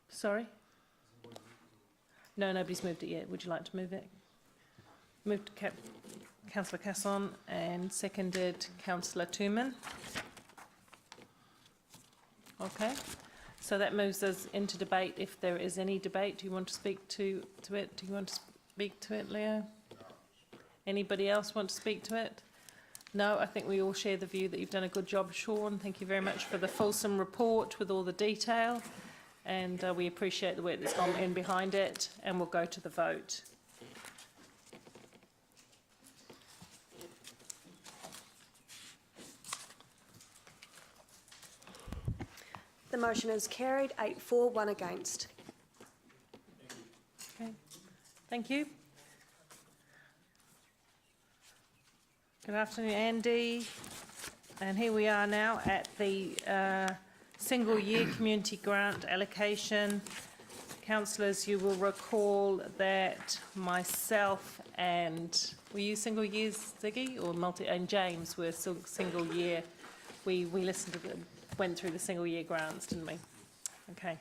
Sorry? No, nobody's moved it yet. Would you like to move it? Moved Councillor Casson and seconded Councillor Tooman. Okay, so that moves us into debate. If there is any debate, do you want to speak to it? Do you want to speak to it, Leo? Anybody else want to speak to it? No, I think we all share the view that you've done a good job, Sean. Thank you very much for the fulsome report with all the detail, and we appreciate the work that's gone in behind it, and we'll go to the vote. The motion is carried, 8 for, 1 against. Okay, thank you. Good afternoon, Andy. And here we are now at the single year community grant allocation. Councillors, you will recall that myself and, were you single years, Ziggy, or and James were single year. We listened to went through the single year grants, didn't we? Okay.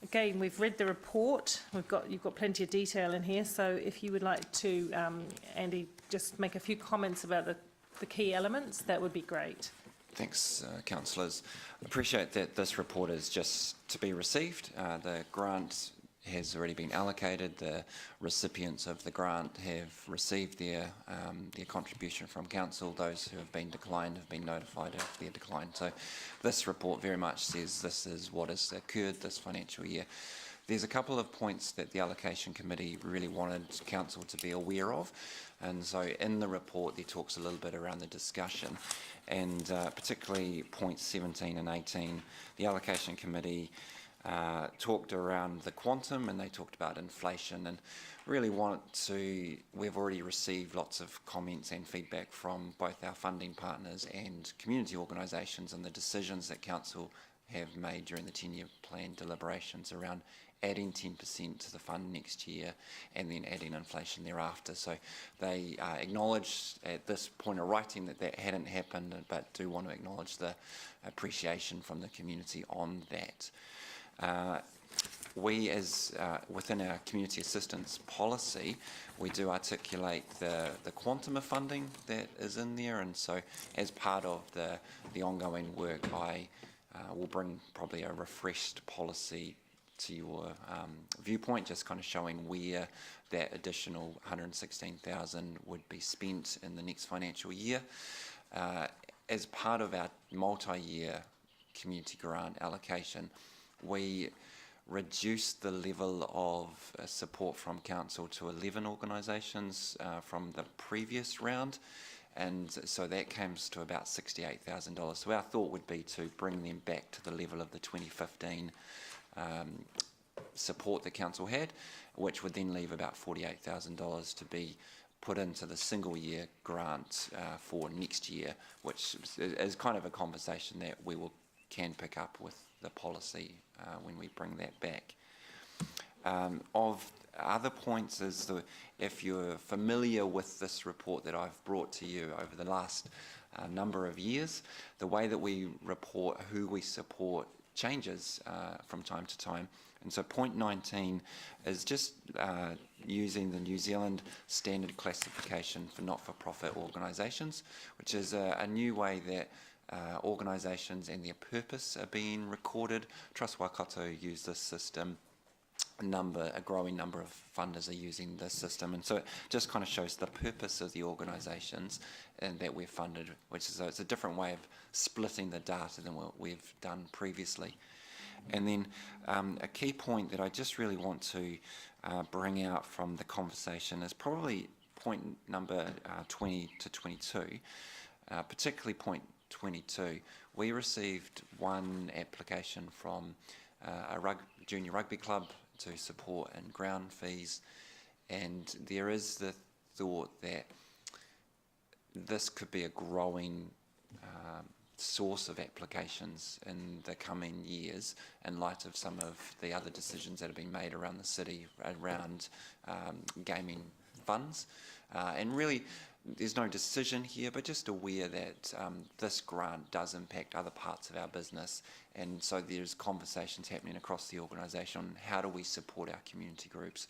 Again, we've read the report. You've got plenty of detail in here. So if you would like to, Andy, just make a few comments about the key elements, that would be great. Thanks, councillors. I appreciate that this report is just to be received. The grant has already been allocated. The recipients of the grant have received their contribution from council. Those who have been declined have been notified of their decline. So this report very much says this is what has occurred this financial year. There's a couple of points that the allocation committee really wanted council to be aware of, and so in the report there talks a little bit around the discussion, and particularly points 17 and 18. The allocation committee talked around the quantum, and they talked about inflation, and really we've already received lots of comments and feedback from both our funding partners and community organisations, and the decisions that council have made during the 10-year plan deliberations around adding 10% to the fund next year and then adding inflation thereafter. So they acknowledged at this point of writing that that hadn't happened, but do want to acknowledge the appreciation from the community on that. We, as within our community assistance policy, we do articulate the quantum of funding that is in there, and so as part of the ongoing work, I will bring probably a refreshed policy to your viewpoint, just kind of showing where that additional 116,000 would be spent in the next financial year. As part of our multi-year community grant allocation, we reduced the level of support from council to 11 organisations from the previous round, and so that comes to about $68,000. So our thought would be to bring them back to the level of the 2015 support the council had, which would then leave about $48,000 to be put into the single year grant for next year, which is kind of a conversation that we can pick up with the policy when we bring that back. Of other points is if you're familiar with this report that I've brought to you over the last number of years, the way that we report who we support changes from time to time. And so point 19 is just using the New Zealand standard classification for not-for-profit organisations, which is a new way that organisations and their purpose are being recorded. Trust Waikato use this system. A growing number of funders are using this system, and so it just kind of shows the purpose of the organisations and that we're funded, which is it's a different way of splitting the data than what we've done previously. And then a key point that I just really want to bring out from the conversation is probably point number 20 to 22, particularly point 22. We received one application from a junior rugby club to support in ground fees, and there is the thought that this could be a growing source of applications in the coming years in light of some of the other decisions that have been made around the city around gaming funds. And really there's no decision here, but just aware that this grant does impact other parts of our business, and so there's conversations happening across the organisation on how do we support our community groups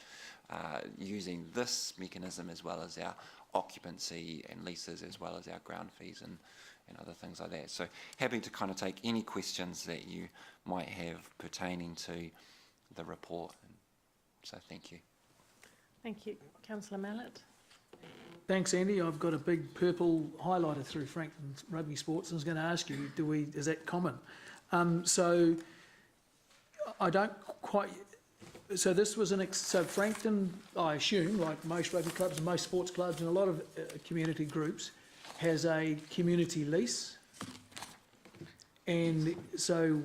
using this mechanism as well as our occupancy and leases as well as our ground fees and other things like that. So happy to kind of take any questions that you might have pertaining to the report. So thank you. Thank you. Councillor Mallett. Thanks, Andy. I've got a big purple highlighter through Frankton Rugby Sports, and I was going to ask you, is that common? So I don't quite. So this was so Frankton, I assume, like most rugby clubs and most sports clubs and a lot of community groups, has a community lease, and so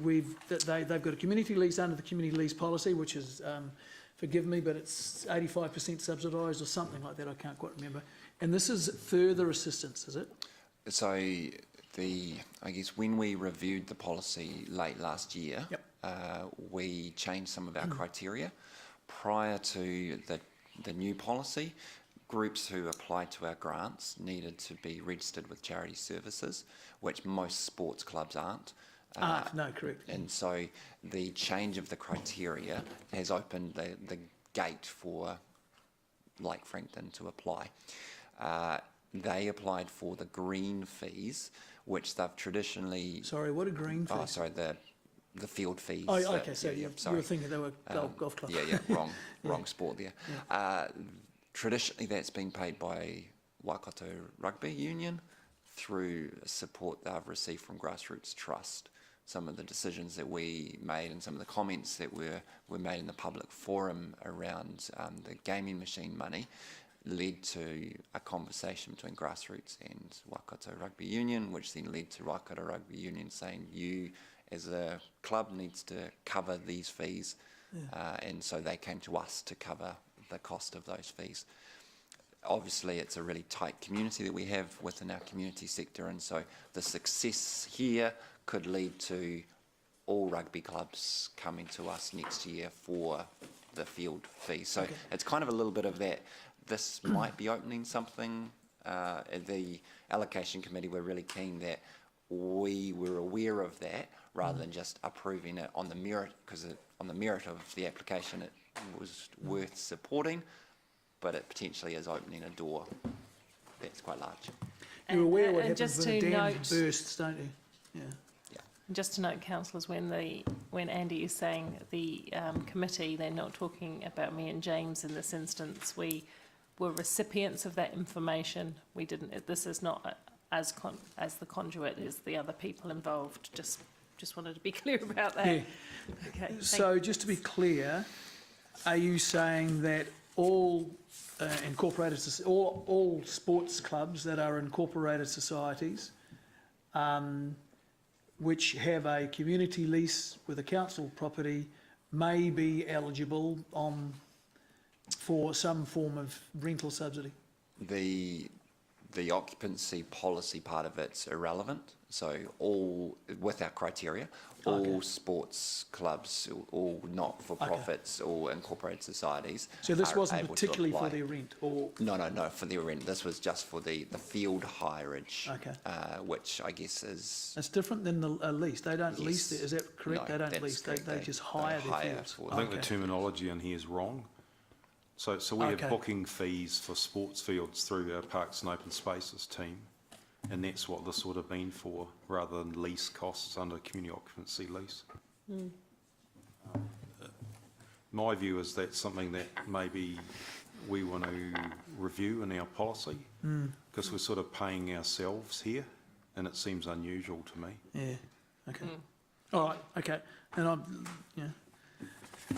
they've got a community lease under the community lease policy, which is, forgive me, but it's 85% subsidised or something like that. I can't quite remember. And this is further assistance, is it? So I guess when we reviewed the policy late last year, we changed some of our criteria. Prior to the new policy, groups who applied to our grants needed to be registered with Charity Services, which most sports clubs aren't. No, correct. And so the change of the criteria has opened the gate for like Frankton to apply. They applied for the green fees, which they've traditionally... Sorry, what are green fees? Oh, sorry, the field fees. Oh, okay, so you were thinking they were golf club. Yeah, wrong sport there. Yeah. Traditionally, that's been paid by Waikato Rugby Union through support they've received from Grassroots Trust. Some of the decisions that we made and some of the comments that were made in the public forum around the gaming machine money led to a conversation between Grassroots and Waikato Rugby Union, which then led to Waikato Rugby Union saying, you as a club needs to cover these fees, and so they came to us to cover the cost of those fees. Obviously, it's a really tight community that we have within our community sector, and so the success here could lead to all rugby clubs coming to us next year for the field fee. So it's kind of a little bit of that. This might be opening something. The allocation committee were really keen that we were aware of that rather than just approving it on the merit, because on the merit of the application it was worth supporting, but it potentially is opening a door that's quite large. You're aware what and happens just when a to dam note- bursts, don't you? Yeah. Just to note, councillors, when Andy is saying the committee, they're not talking about me and James in this instance. We were recipients of that information. We didn't. This is not as the conduit as the other people involved. Just wanted to be clear about that. Yeah. Okay. So just to be clear, are you saying that all all sports clubs that are incorporated societies, which have a community lease with a council property, may be eligible for some form of rental subsidy? The occupancy policy part of it's irrelevant. So all, with our criteria, all sports clubs, all not-for-profits, all incorporated societies. So this are wasn't able to particularly for apply. their rent, or? No, for their rent. This was just for the field hireage, which I guess is... It's different than the lease. They don't lease Yes. it. Is that correct? No, they don't that's lease. correct. They just hire their fields. for I think Okay. the terminology in here is wrong. So we Okay. have booking fees for sports fields through our Parks and Open Spaces team, and that's what this would have been for, rather than lease costs under community occupancy lease. My view is that's something that maybe we want to review in our policy, because we're sort of paying ourselves here, and it seems unusual to me. Yeah. Okay. All right. Okay. And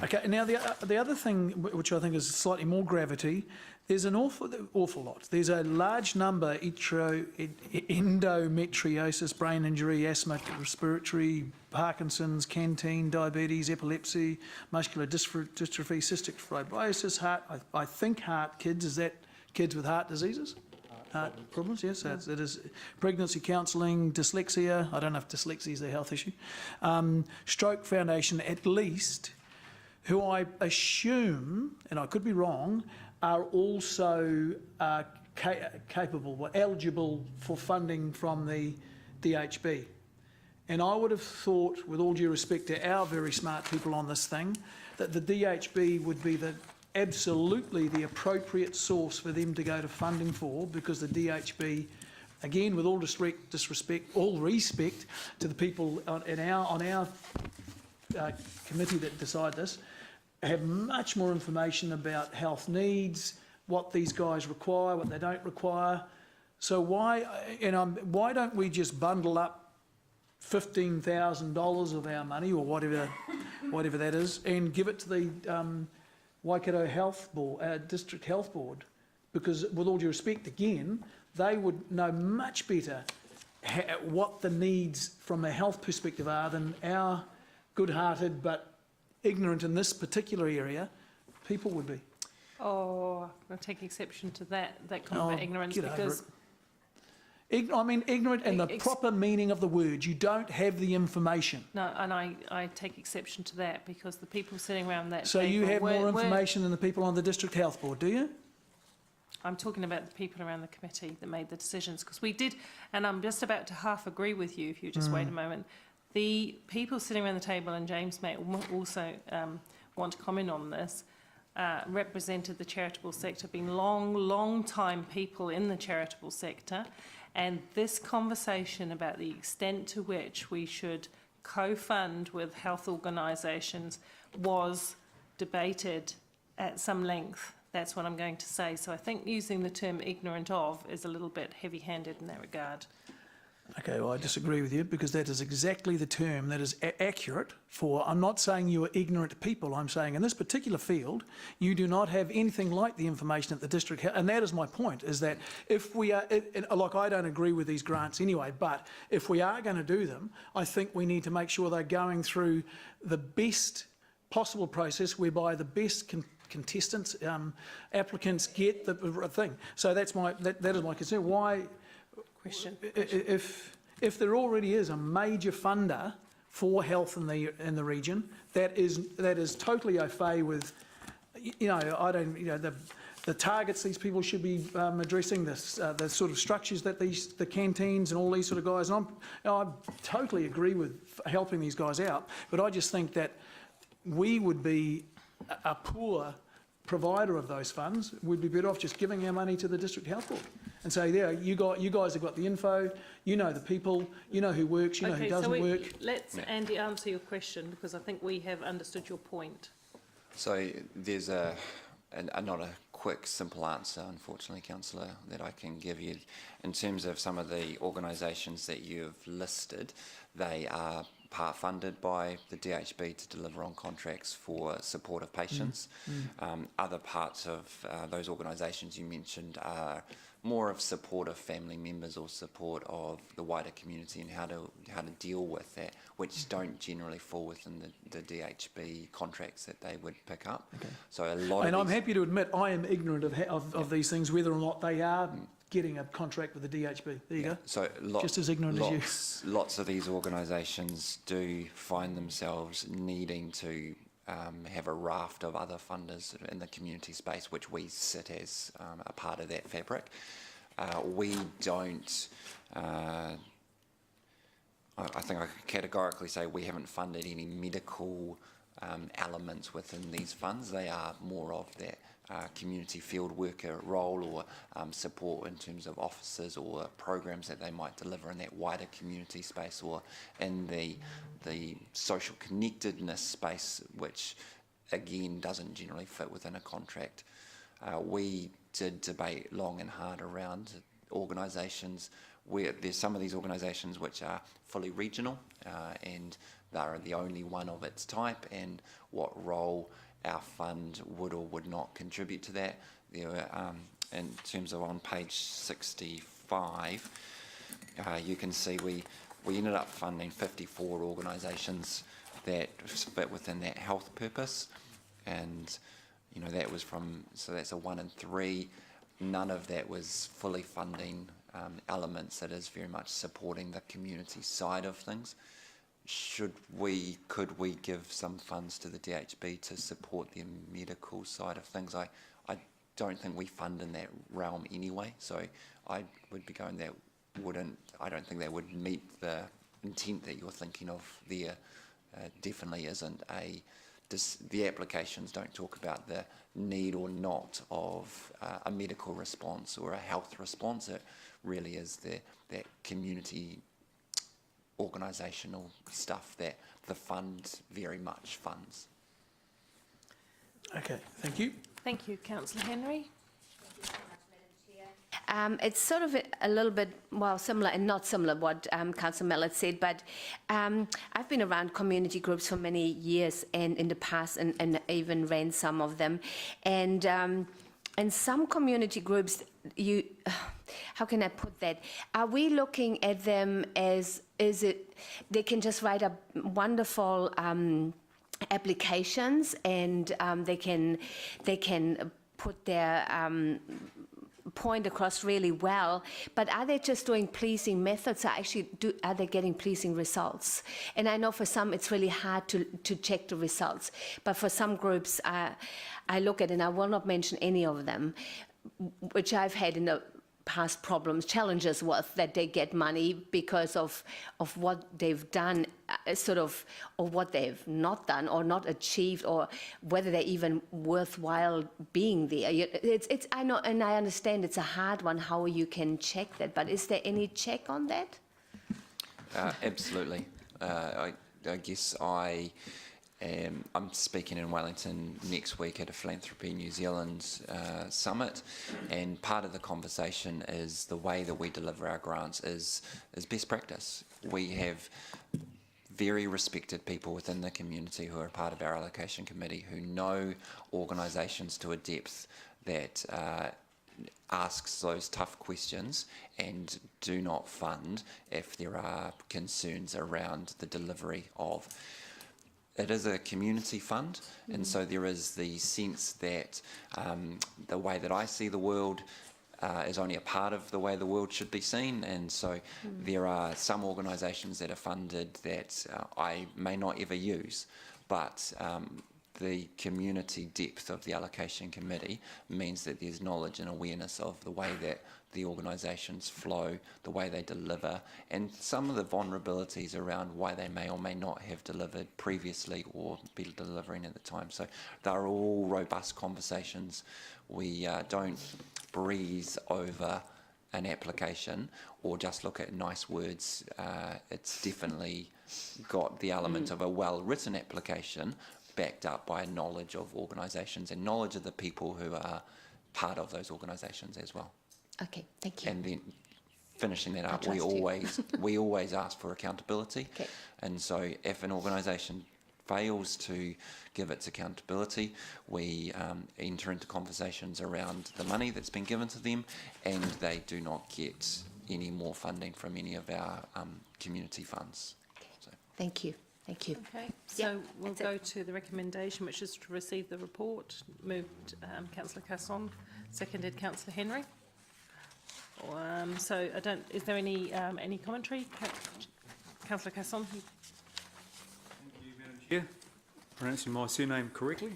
okay. Now the other thing which I think is slightly more gravity, there's an awful lot. There's a large number: endometriosis, brain injury, asthma, respiratory, Parkinson's, canteen, diabetes, epilepsy, muscular dystrophy, cystic fibrosis, heart. I think heart kids. Is that kids with heart diseases? Heart problems, yes. It is pregnancy counselling, dyslexia. I don't know if dyslexia is a health issue. Stroke Foundation, at least, who I assume, and I could be wrong, are also eligible for funding from the DHB. And I would have thought, with all due respect to our very smart people on this thing, that the DHB would be absolutely the appropriate source for them to go to funding for, because the DHB, again, with all respect to the people on our committee that decide this, have much more information about health needs, what these guys require, what they don't require. So why don't we just bundle up $15,000 of our money, or whatever that is, and give it to the Waikato Health Board, District Health Board? Because with all due respect, again, they would know much better what the needs from a health perspective are than our good-hearted but ignorant in this particular area people would be. Oh, I'll take exception to that comment about ignorance, get over because I mean ignorant in the proper meaning of the word. You don't have the information. no, and I take exception to that, because the people sitting around that So table you have more were- information than the people on the District Health Board, do you? I'm talking about the people around the committee that made the decisions, because we did, and I'm just about to half agree with you if you just wait a moment. The people sitting around the table, and James may also want to comment on this, represented the charitable sector, being long time people in the charitable sector, and this conversation about the extent to which we should co-fund with health organisations was debated at some length. That's what I'm going to say. So I think using the term ignorant of is a little bit heavy-handed in that regard. Okay, well, I disagree with you, because that is exactly the term that is accurate for. I'm not saying you are ignorant people. I'm saying in this particular field, you do not have anything like the information at the district. And that is my point, is that if we are, like, I don't agree with these grants anyway, but if we are going to do them, I think we need to make sure they're going through the best possible process whereby the best contestants, applicants get the thing. So that is my concern. Why? Question. If there already is a major funder for health in the region. That is totally au fait with, the targets these people should be addressing, the sort of structures that the canteens and all these sort of guys. And I totally agree with helping these guys out, but I just think that we would be a poor provider of those funds. We'd be better off just giving our money to the District Health Board and say, there, you guys have got the info, you know the people, you know who works, you know who doesn't work. Let's, Andy, answer your question, because I think we have understood your point. So there's not a quick, simple answer, unfortunately, Councillor, that I can give you. In terms of some of the organisations that you've listed, they are part funded by the DHB to deliver on contracts for support of patients. Other parts of those organisations you mentioned are more of support of family members or support of the wider community and how to deal with that, which don't generally fall within the DHB contracts that they would pick up. Okay. So a lot And of I'm happy to admit I am ignorant of these things, whether or not they are getting a contract with the DHB. There you go. So just as ignorant as you. Lots of these organisations do find themselves needing to have a raft of other funders in the community space, which we sit as a part of that fabric. We don't, I think I could categorically say we haven't funded any medical elements within these funds. They are more of that community field worker role or support in terms of officers or programs that they might deliver in that wider community space or in the social connectedness space, which again doesn't generally fit within a contract. We did debate long and hard around organisations where there's some of these organisations which are fully regional and they are the only one of its type, and what role our fund would or would not contribute to that. There were, in terms of on page 65, you can see we ended up funding 54 organisations that fit within that health purpose, and that was so that's a 1 in 3. None of that was fully funding elements that is very much supporting the community side of things. Could we give some funds to the DHB to support the medical side of things? I don't think we fund in that realm anyway, so I would be going that I don't think that would meet the intent that you're thinking of there. Definitely isn't the applications don't talk about the need or not of a medical response or a health response. It really is that community organisational stuff that the fund very much funds. Okay, thank you. Thank you, Councillor Henry. It's sort of a little bit, similar and not similar what Councillor Mellett said, but I've been around community groups for many years and in the past and even ran some of them. And some community groups, how can I put that? Are we looking at them as, they can just write up wonderful applications and they can put their point across really well, but are they just doing pleasing methods? Are they getting pleasing results? And I know for some it's really hard to check the results, but for some groups I look at, and I will not mention any of them, which I've had in the past challenges with, that they get money because of what they've done, or what they've not done or not achieved, or whether they're even worthwhile being there. I know, and I understand it's a hard one how you can check that, but is there any check on that? Absolutely. I guess I'm speaking in Wellington next week at a Philanthropy New Zealand summit, and part of the conversation is the way that we deliver our grants is best practice. We have very respected people within the community who are part of our allocation committee who know organisations to a depth that asks those tough questions and do not fund if there are concerns around the delivery of. It is a community fund, and so there is the sense that the way that I see the world, is only a part of the way the world should be seen, and so there are some organisations that are funded that I may not ever use, but the community depth of the allocation committee means that there's knowledge and awareness of the way that the organisations flow, the way they deliver, and some of the vulnerabilities around why they may or may not have delivered previously or be delivering at the time. So they're all robust conversations. We don't breeze over an application or just look at nice words. It's definitely got the element of a well-written application backed up by knowledge of organisations and knowledge of the people who are part of those organisations as well. Okay, thank you. And then finishing that up, trust you. we always ask for accountability. Okay. And so if an organisation fails to give its accountability, we enter into conversations around the money that's been given to them, and they do not get any more funding from any of our community funds. So. Thank you. Thank you. Okay, so we'll go to the recommendation, which is to receive the report. Moved Councillor Casson, seconded Councillor Henry. So I don't. Is there any commentary, Councillor Casson? Thank you, Madam Chair. Pronouncing my surname correctly.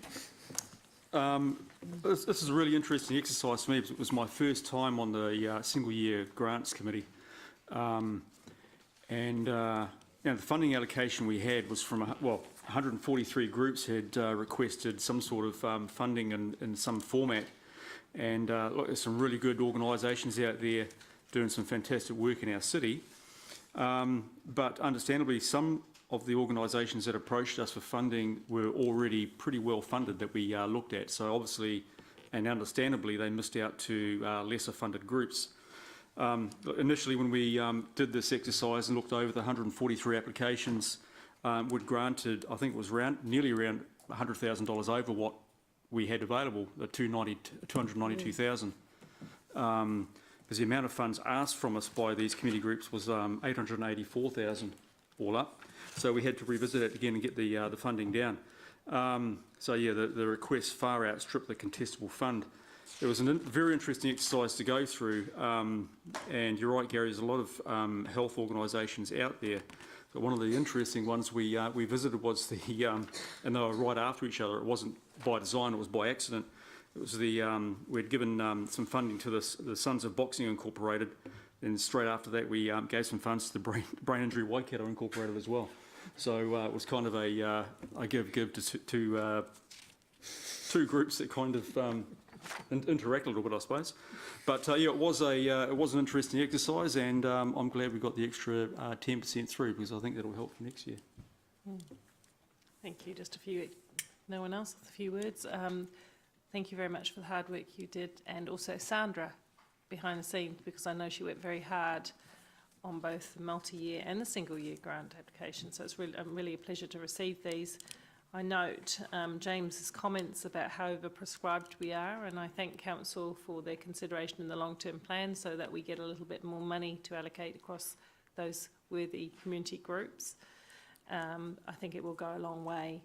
This is a really interesting exercise for me because it was my first time on the single year grants committee, the funding allocation we had was from 143 groups had requested some sort of funding in some format. And look, there's some really good organisations out there doing some fantastic work in our city. But understandably, some of the organisations that approached us for funding were already pretty well funded that we looked at. So obviously, and understandably, they missed out to lesser funded groups. Initially, when we did this exercise and looked over the 143 applications, we'd granted, I think it was nearly around $100,000 over what we had available, the 292,000. Because the amount of funds asked from us by these community groups was 884,000 all up. So we had to revisit it again and get the funding down. So yeah, the requests far outstripped the contestable fund. It was a very interesting exercise to go through, and you're right, Gary, there's a lot of health organisations out there. But one of the interesting ones we visited was the, and they were right after each other. It wasn't by design, it was by accident. It was the, we'd given some funding to the Sons of Boxing Incorporated, and straight after that we gave some funds to the Brain Injury Waikato Incorporated as well. So it was kind of a give to two groups that kind of interact a little bit, I suppose. But yeah, it was an interesting exercise, and I'm glad we got the extra 10% through, because I think that'll help for next year. Thank you. Just a few. No one else with a few words. Thank you very much for the hard work you did, and also Sandra behind the scenes, because I know she worked very hard on both the multi-year and the single-year grant application. So it's really a pleasure to receive these. I note James's comments about how overprescribed we are, and I thank Council for their consideration in the long-term plan so that we get a little bit more money to allocate across those worthy community groups. I think it will go a long way.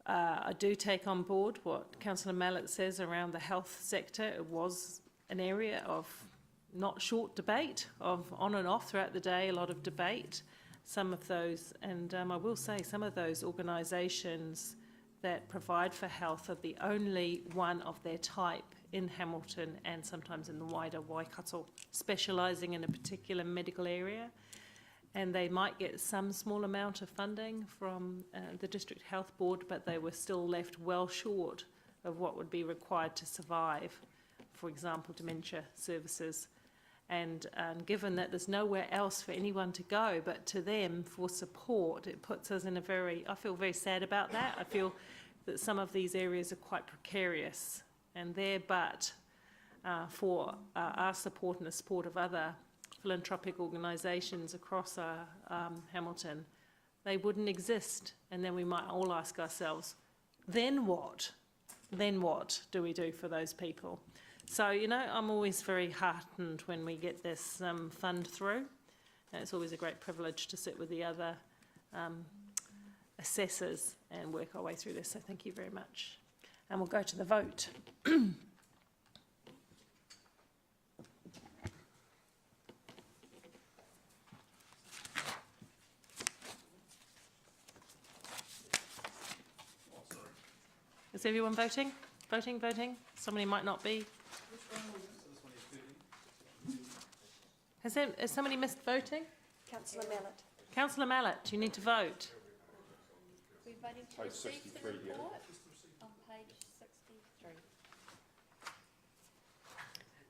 I do take on board what Councillor Mallett says around the health sector. It was an area of not short debate, of on and off throughout the day, a lot of debate. Some of those, and I will say, some of those organisations that provide for health are the only one of their type in Hamilton and sometimes in the wider Waikato, specialising in a particular medical area. And they might get some small amount of funding from the District Health Board, but they were still left well short of what would be required to survive, for example, dementia services. And given that there's nowhere else for anyone to go but to them for support, it puts us in a very, I feel very sad about that. I feel that some of these areas are quite precarious, and there but for our support and the support of other philanthropic organisations across Hamilton, they wouldn't exist. And then we might all ask ourselves, then what? Then what do we do for those people? So, you know, I'm always very heartened when we get this fund through. And it's always a great privilege to sit with the other assessors and work our way through this. So thank you very much. And we'll go to the vote. Is everyone voting? Voting? Somebody might not be. Has somebody missed voting? Councillor Mallet. Councillor Mallet, you need to vote. We're voting to receive the report on page 63.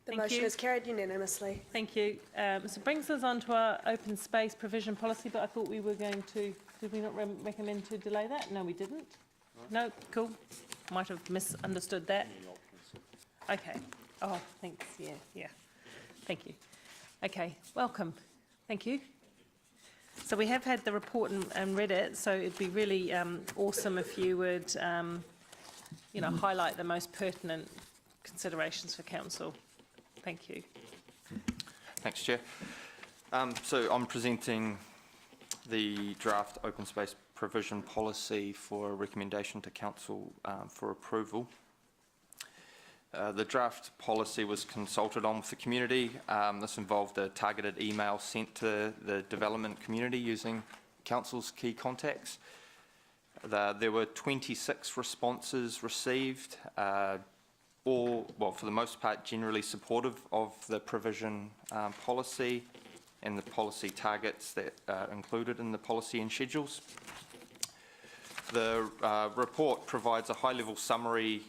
The Thank motion you. is carried unanimously. Thank you. So brings us on to our open space provision policy, but I thought we were going to, did we not recommend to delay that? No, we didn't. No, cool. Might have misunderstood that. Okay. Oh, thanks. Yeah. Thank you. Okay, welcome. Thank you. So we have had the report and read it, so it'd be really awesome if you would, highlight the most pertinent considerations for council. Thank you. Thanks, Chair. So I'm presenting the draft open space provision policy for recommendation to council for approval. The draft policy was consulted on with the community. This involved a targeted email sent to the development community using council's key contacts. There were 26 responses received, all, well, for the most part, generally supportive of the provision policy and the policy targets that are included in the policy and schedules. The report provides a high-level summary,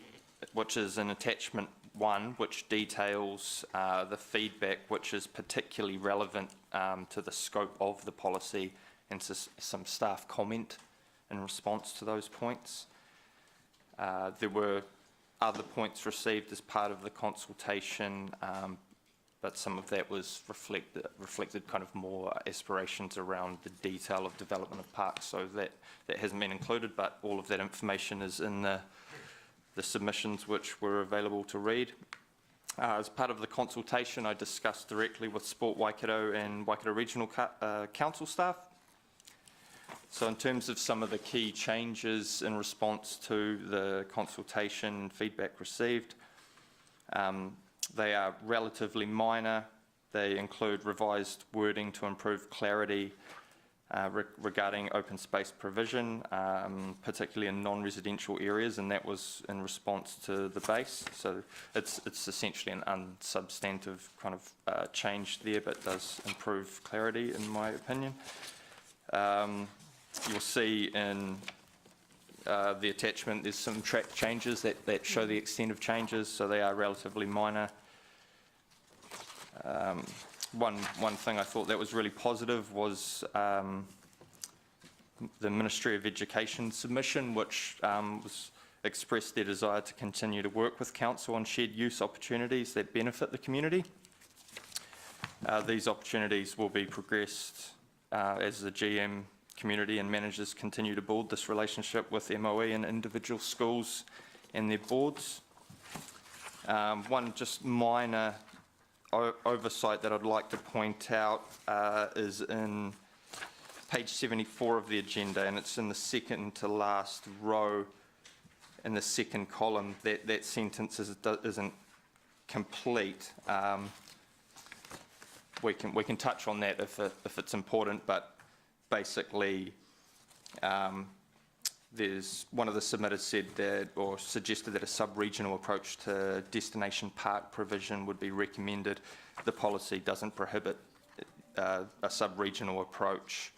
which is in attachment 1, which details the feedback which is particularly relevant to the scope of the policy, and some staff comment in response to those points. There were other points received as part of the consultation, but some of that was reflected kind of more aspirations around the detail of development of parks, so that hasn't been included, but all of that information is in the submissions which were available to read. As part of the consultation, I discussed directly with Sport Waikato and Waikato Regional Council staff. So in terms of some of the key changes in response to the consultation feedback received, they are relatively minor. They include revised wording to improve clarity regarding open space provision, particularly in non-residential areas, and that was in response to the base. So it's essentially an unsubstantive kind of change there, but does improve clarity in my opinion. You'll see in the attachment there's some track changes that show the extent of changes, so they are relatively minor. One thing I thought that was really positive was the Ministry of Education submission, which was expressed their desire to continue to work with council on shared use opportunities that benefit the community. These opportunities will be progressed as the GM community and managers continue to build this relationship with MOE and individual schools and their boards. One just minor oversight that I'd like to point out is in page 74 of the agenda, and it's in the second to last row in the second column. That sentence isn't complete. We can touch on that if it's important, but basically there's one of the submitters said that, or suggested that, a sub-regional approach to destination park provision would be recommended. The policy doesn't prohibit a sub-regional approach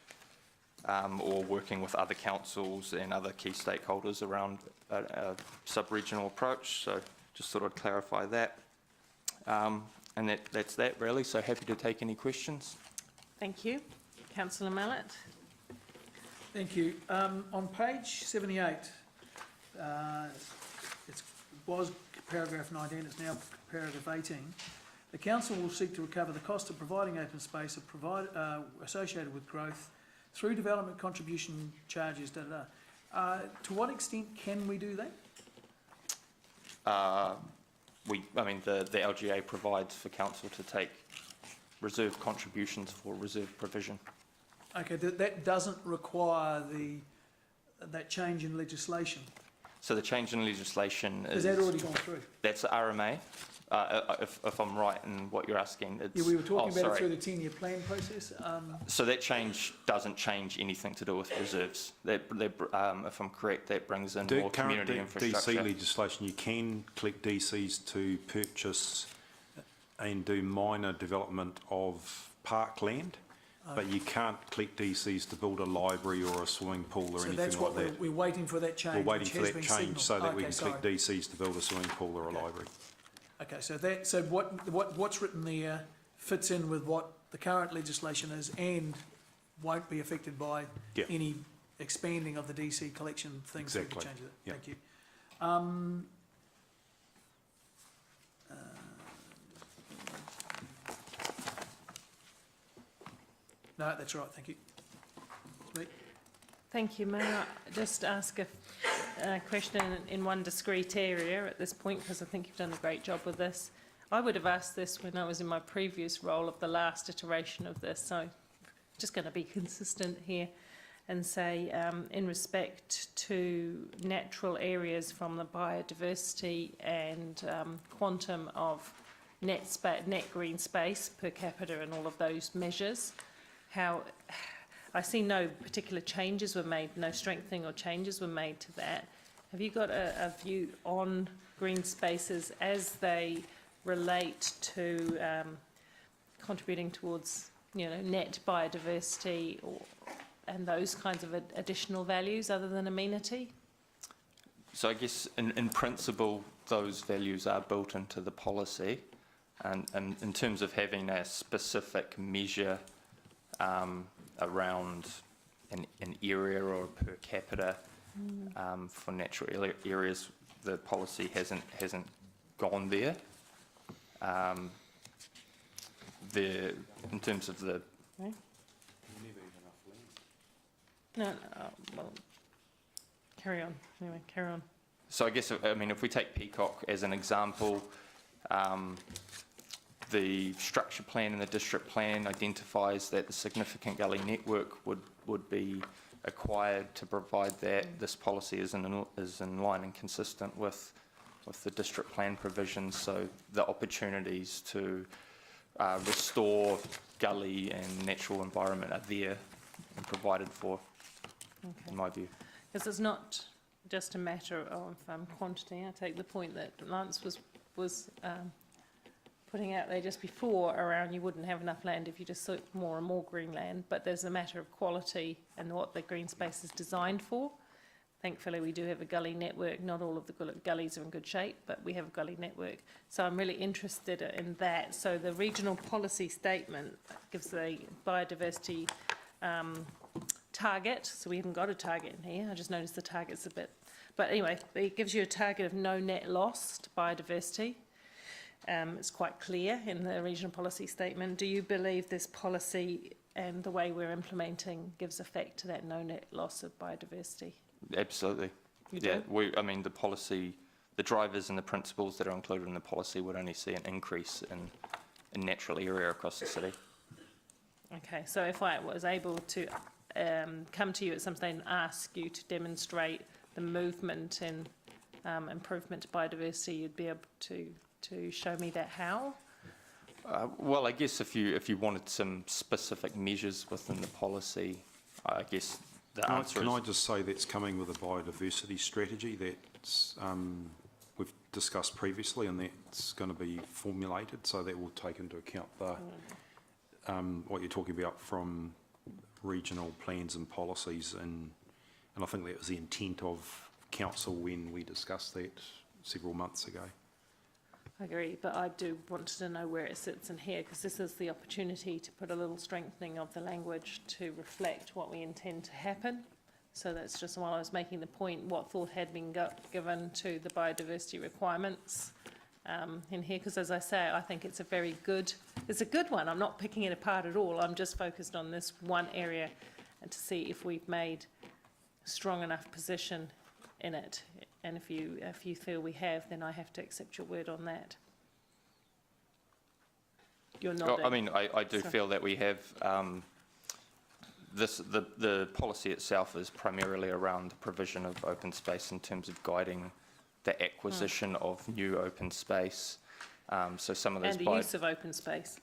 or working with other councils and other key stakeholders around a sub-regional approach, so just thought I'd clarify that. And that's that really, so happy to take any questions. Thank you. Councillor Mallet. Thank you. On page 78, it was paragraph 19, it's now paragraph 18. The council will seek to recover the cost of providing open space associated with growth through development contribution charges, To what extent can we do that? I mean, the LGA provides for council to take reserve contributions for reserve provision. Okay, that doesn't require that change in legislation. So the change in legislation is... Has that already gone through? That's the RMA. if I'm right in what you're asking, it's... Yeah, we were talking about it sorry. through the 10-year plan process. So that change doesn't change anything to do with reserves. If I'm correct, that brings in more community infrastructure. DC legislation, you can collect DCs to purchase and do minor development of parkland, but you can't collect DCs to build a library or a swimming pool or So anything that's what like that. we're waiting for that change. We're waiting which for has that been change signalled. so that we Okay, can collect DCs to build a swimming pool or a library. Okay, so what's written there fits in with what the current legislation is and won't be affected by Yeah. any expanding of the DC collection things that could Exactly. change it. Yeah. Thank you. No, that's right, thank you. Me? Thank you. May I just ask a question in one discrete area at this point, because I think you've done a great job with this. I would have asked this when I was in my previous role of the last iteration of this, so just going to be consistent here and say, in respect to natural areas from the biodiversity and quantum of net green space per capita and all of those measures, how I see no particular changes were made, no strengthening or changes were made to that. Have you got a view on green spaces as they relate to contributing towards, net biodiversity and those kinds of additional values other than amenity? So I guess in principle, those values are built into the policy, and in terms of having a specific measure around an area or per capita for natural areas, the policy hasn't gone there. In terms of the... Okay. No, well, carry on. Anyway, carry on. So I guess, if we take Peacock as an example, the structure plan and the district plan identifies that the significant gully network would be acquired to provide that. This policy is in line and consistent with the district plan provisions, so the opportunities to restore gully and natural environment are there and provided for, in my view. Because it's not just a matter of quantity. I take the point that Lance was putting out there just before around you wouldn't have enough land if you just sought more and more green land, but there's a matter of quality and what the green space is designed for. Thankfully, we do have a gully network. Not all of the gullies are in good shape, but we have a gully network. So I'm really interested in that. So the regional policy statement gives the biodiversity target. So we haven't got a target in here. I just noticed the target's a bit... But anyway, it gives you a target of no net loss to biodiversity. It's quite clear in the regional policy statement. Do you believe this policy and the way we're implementing gives effect to that no net loss of biodiversity? Absolutely. You yeah, do? the policy, the drivers and the principles that are included in the policy would only see an increase in natural area across the city. Okay, so if I was able to come to you at some stage and ask you to demonstrate the movement and improvement to biodiversity, you'd be able to show me that how? Well, I guess if you wanted some specific measures within the policy, I guess the answer Can is... I just say that's coming with a biodiversity strategy that we've discussed previously, and that's going to be formulated, so that will take into account the what you're talking about from regional plans and policies, and I think that was the intent of council when we discussed that several months ago. I agree, but I do want to know where it sits in here, because this is the opportunity to put a little strengthening of the language to reflect what we intend to happen. So that's just while I was making the point, what thought had been given to the biodiversity requirements in here, because as I say, I think it's a good one. I'm not picking it apart at all. I'm just focused on this one area and to see if we've made a strong enough position in it. And if you feel we have, then I have to accept your word on that. You're nodding. I mean, I do feel that we have the policy itself is primarily around the provision of open space in terms of guiding the acquisition of new open space. So some of those... And the use of open space.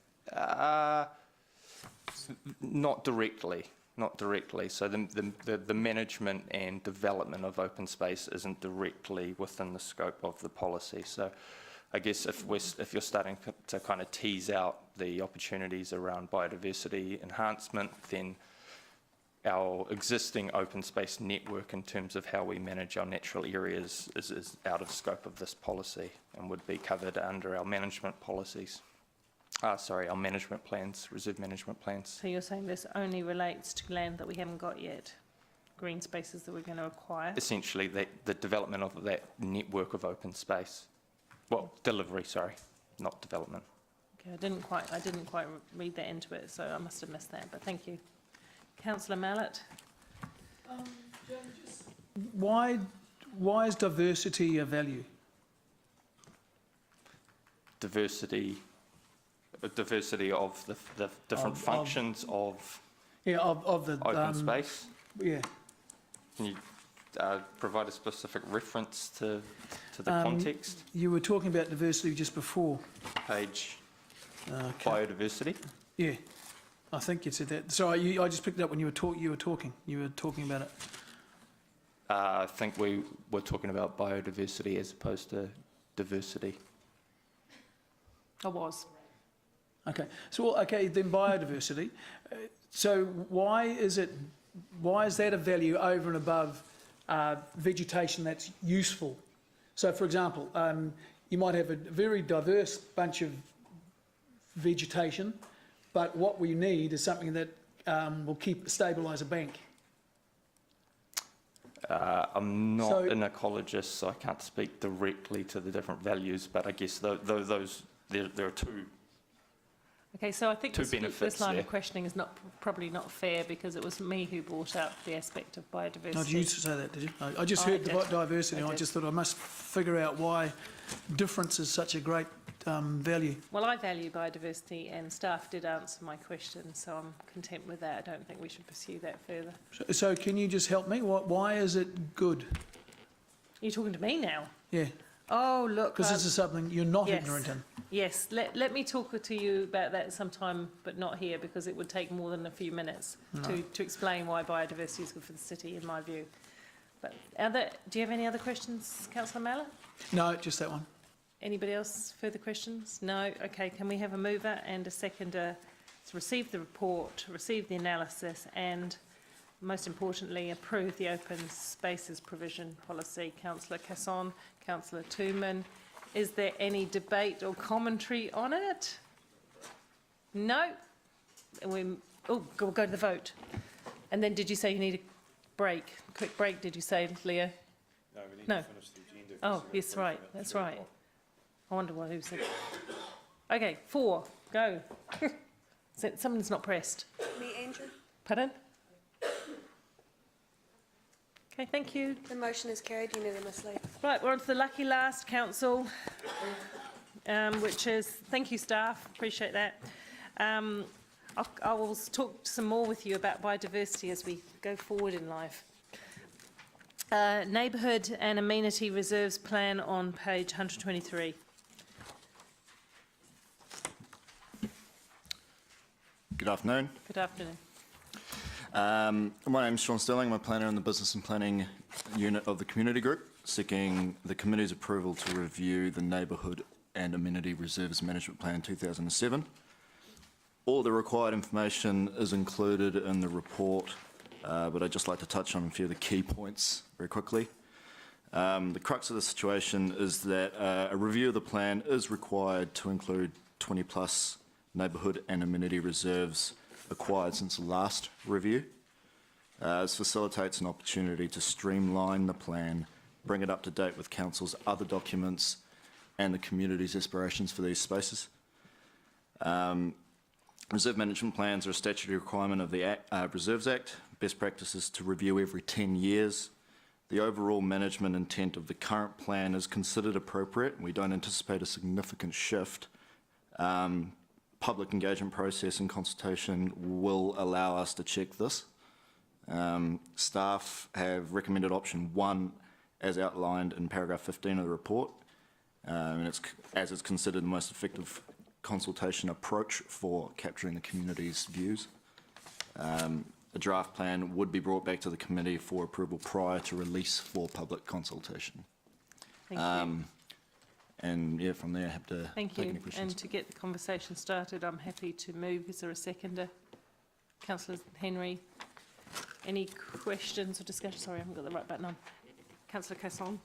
Not directly, not directly. So the management and development of open space isn't directly within the scope of the policy. So I guess if you're starting to kind of tease out the opportunities around biodiversity enhancement, then our existing open space network in terms of how we manage our natural areas is out of scope of this policy and would be covered under our management policies. Our management plans, reserve management plans. So you're saying this only relates to land that we haven't got yet? Green spaces that we're going to acquire? Essentially, the development of that network of open space. Well, delivery, sorry, not development. Okay, I didn't quite read that into it, so I must have missed that, but thank you. Councillor Mallett? Why is diversity a value? Diversity of the different functions of Yeah, of the open space. Yeah. Can you provide a specific reference to the context? You were talking about diversity just before. Page biodiversity. Yeah, I think you said that. Sorry, I just picked it up when you were talking. You were talking about it. I think we were talking about biodiversity as opposed to diversity. I was. Okay, so then biodiversity. So why is that a value over and above vegetation that's useful? So, for example, you might have a very diverse bunch of vegetation, but what we need is something that will stabilise a bank. I'm not an ecologist, so I can't speak directly to the different values, but I guess there are two. Okay, so I think this line there. of questioning is probably not fair because it was me who brought up the aspect of biodiversity. No, you used to say that, did you? I just heard about diversity. I just thought I must figure out why difference is such a great value. Well, I value biodiversity and staff did answer my question, so I'm content with that. I don't think we should pursue that further. So can you just help me? Why is it good? You're talking to me now? Yeah. Oh, look. Because this is something you're not ignorant in. Yes, let me talk to you about that sometime, but not here, because it would take more than a few minutes to explain why biodiversity is good for the city, in my view. But do you have any other questions, Councillor Mallet? No, just that one. Anybody else further questions? No? Okay, can we have a mover and a seconder to receive the report, receive the analysis and, most importantly, approve the open spaces provision policy? Councillor Casson, Councillor Tooman. Is there any debate or commentary on it? No? We'll go to the vote. And then did you say you need a break? Quick break, did you say, Leo? No, we need to finish the agenda. Oh, yes, right, that's right. I wonder who said. Okay, 4, go. Someone's not pressed. Me, Andrew. Pardon? Okay, thank you. The motion is carried unanimously. Right, we're on to the lucky last, council, which is, thank you staff, appreciate that. I will talk some more with you about biodiversity as we go forward in life. Neighbourhood and amenity reserves plan on page 123. Good afternoon. Good afternoon. My name is Sean Sterling. I'm a planner in the Business and Planning Unit of the Community Group, seeking the committee's approval to review the Neighbourhood and Amenity Reserves Management Plan 2007. All the required information is included in the report, but I'd just like to touch on a few of the key points very quickly. The crux of the situation is that a review of the plan is required to include 20+ neighbourhood and amenity reserves acquired since the last review. This facilitates an opportunity to streamline the plan, bring it up to date with Council's other documents and the community's aspirations for these spaces. Reserve management plans are a statutory requirement of the Reserves Act. Best practice is to review every 10 years. The overall management intent of the current plan is considered appropriate. We don't anticipate a significant shift. Public engagement process and consultation will allow us to check this. Staff have recommended option 1 as outlined in paragraph 15 of the report, and as it's considered the most effective consultation approach for capturing the community's views. A draft plan would be brought back to the committee for approval prior to release for public consultation. Thank you. And yeah, from there, I have to Thank take you. any questions. And to get the conversation started, I'm happy to move. Is there a seconder? Councillor Henry, any questions or discussion? Sorry, I haven't got the right button on. Councillor Casson.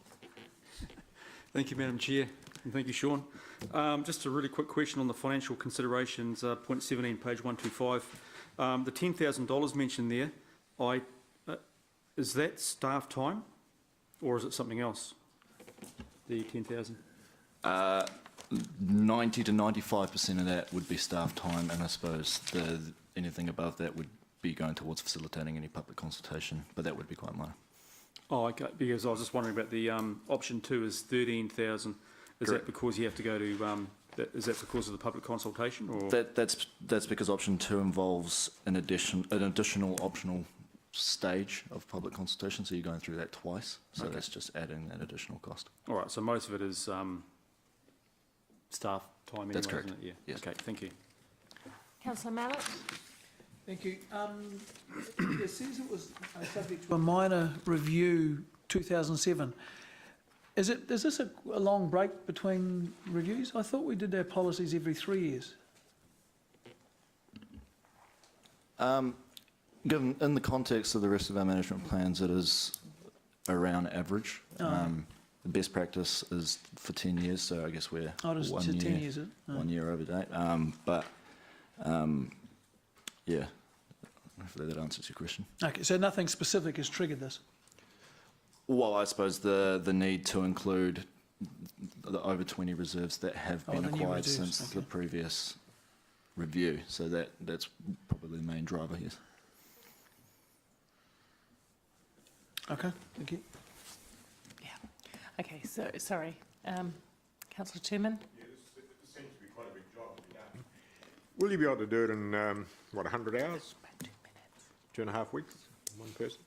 Thank you, Madam Chair, and thank you, Sean. Just a really quick question on the financial considerations, point 17, page 125. The $10,000 mentioned there, is that staff time, or is it something else? The 10,000. 90 to 95% of that would be staff time, and I suppose anything above that would be going towards facilitating any public consultation, but that would be quite minor. Oh, okay, because I was just wondering about the option 2 is 13,000. Is Correct. that because you have to go to, is that because of the public consultation, or? That's because option 2 involves an additional optional stage of public consultation, so you're going through that twice, so Okay. that's just adding that additional cost. All right, so most of it is staff time anyway, That's correct. isn't it? Yeah. Yes. Okay, thank you. Councillor Mallett. Thank you. It says it was subject to a minor review 2007. Is this a long break between reviews? I thought we did our policies every 3 years. Given in the context of the rest of our management plans, it is around average. Oh. The best practice is for 10 years, so I guess we're Oh, it's 10 years, is it? Oh. 1 year over date. Yeah, hopefully that answers your question. Okay, so nothing specific has triggered this? Well, I suppose the need to include the over 20 reserves that have been the new acquired reserves, since okay. the previous review, so that's probably the main driver, yes. Okay, thank you. Yeah. Okay, so, sorry. Councillor Tuman. This seems to be quite a big job to be done. Will you be able to do it in, 100 hours? About 2 minutes. 2.5 weeks, one person?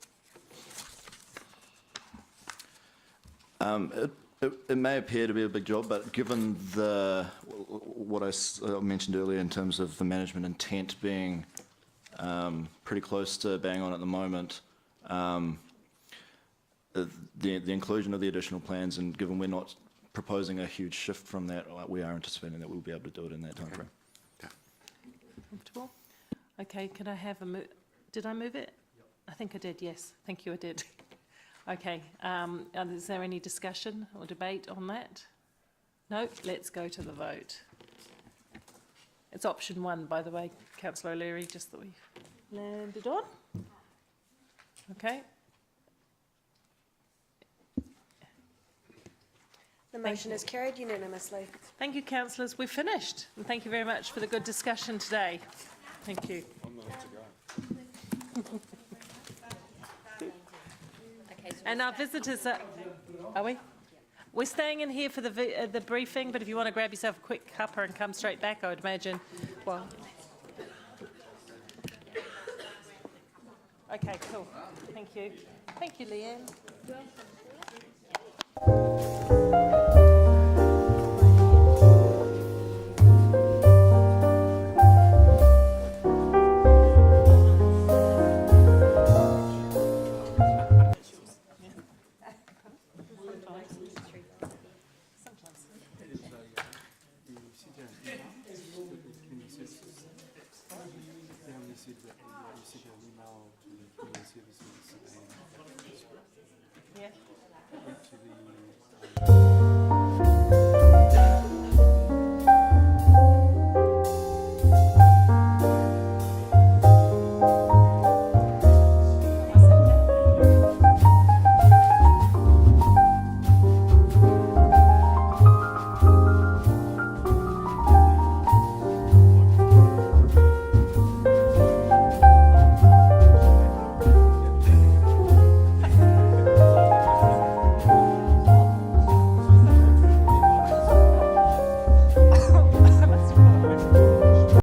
It may appear to be a big job, but given what I mentioned earlier in terms of the management intent being pretty close to bang on at the moment, the inclusion of the additional plans, and given we're not proposing a huge shift from that, we are anticipating that we'll be able to do it in that timeframe. Comfortable? Okay, can I have a move? Did I move it? I think I did, yes. Thank you, I did. Okay, is there any discussion or debate on that? No? Let's go to the vote. It's option 1, by the way, Councillor O'Leary, just that we landed on. Okay. The motion is carried unanimously. Thank you, councillors. We're finished. And thank you very much for the good discussion today. Thank you. And our visitors are we? We're staying in here for the briefing, but if you want to grab yourself a quick cuppa and come straight back, I would imagine. Well, okay, cool. Thank you. Thank you, Leanne.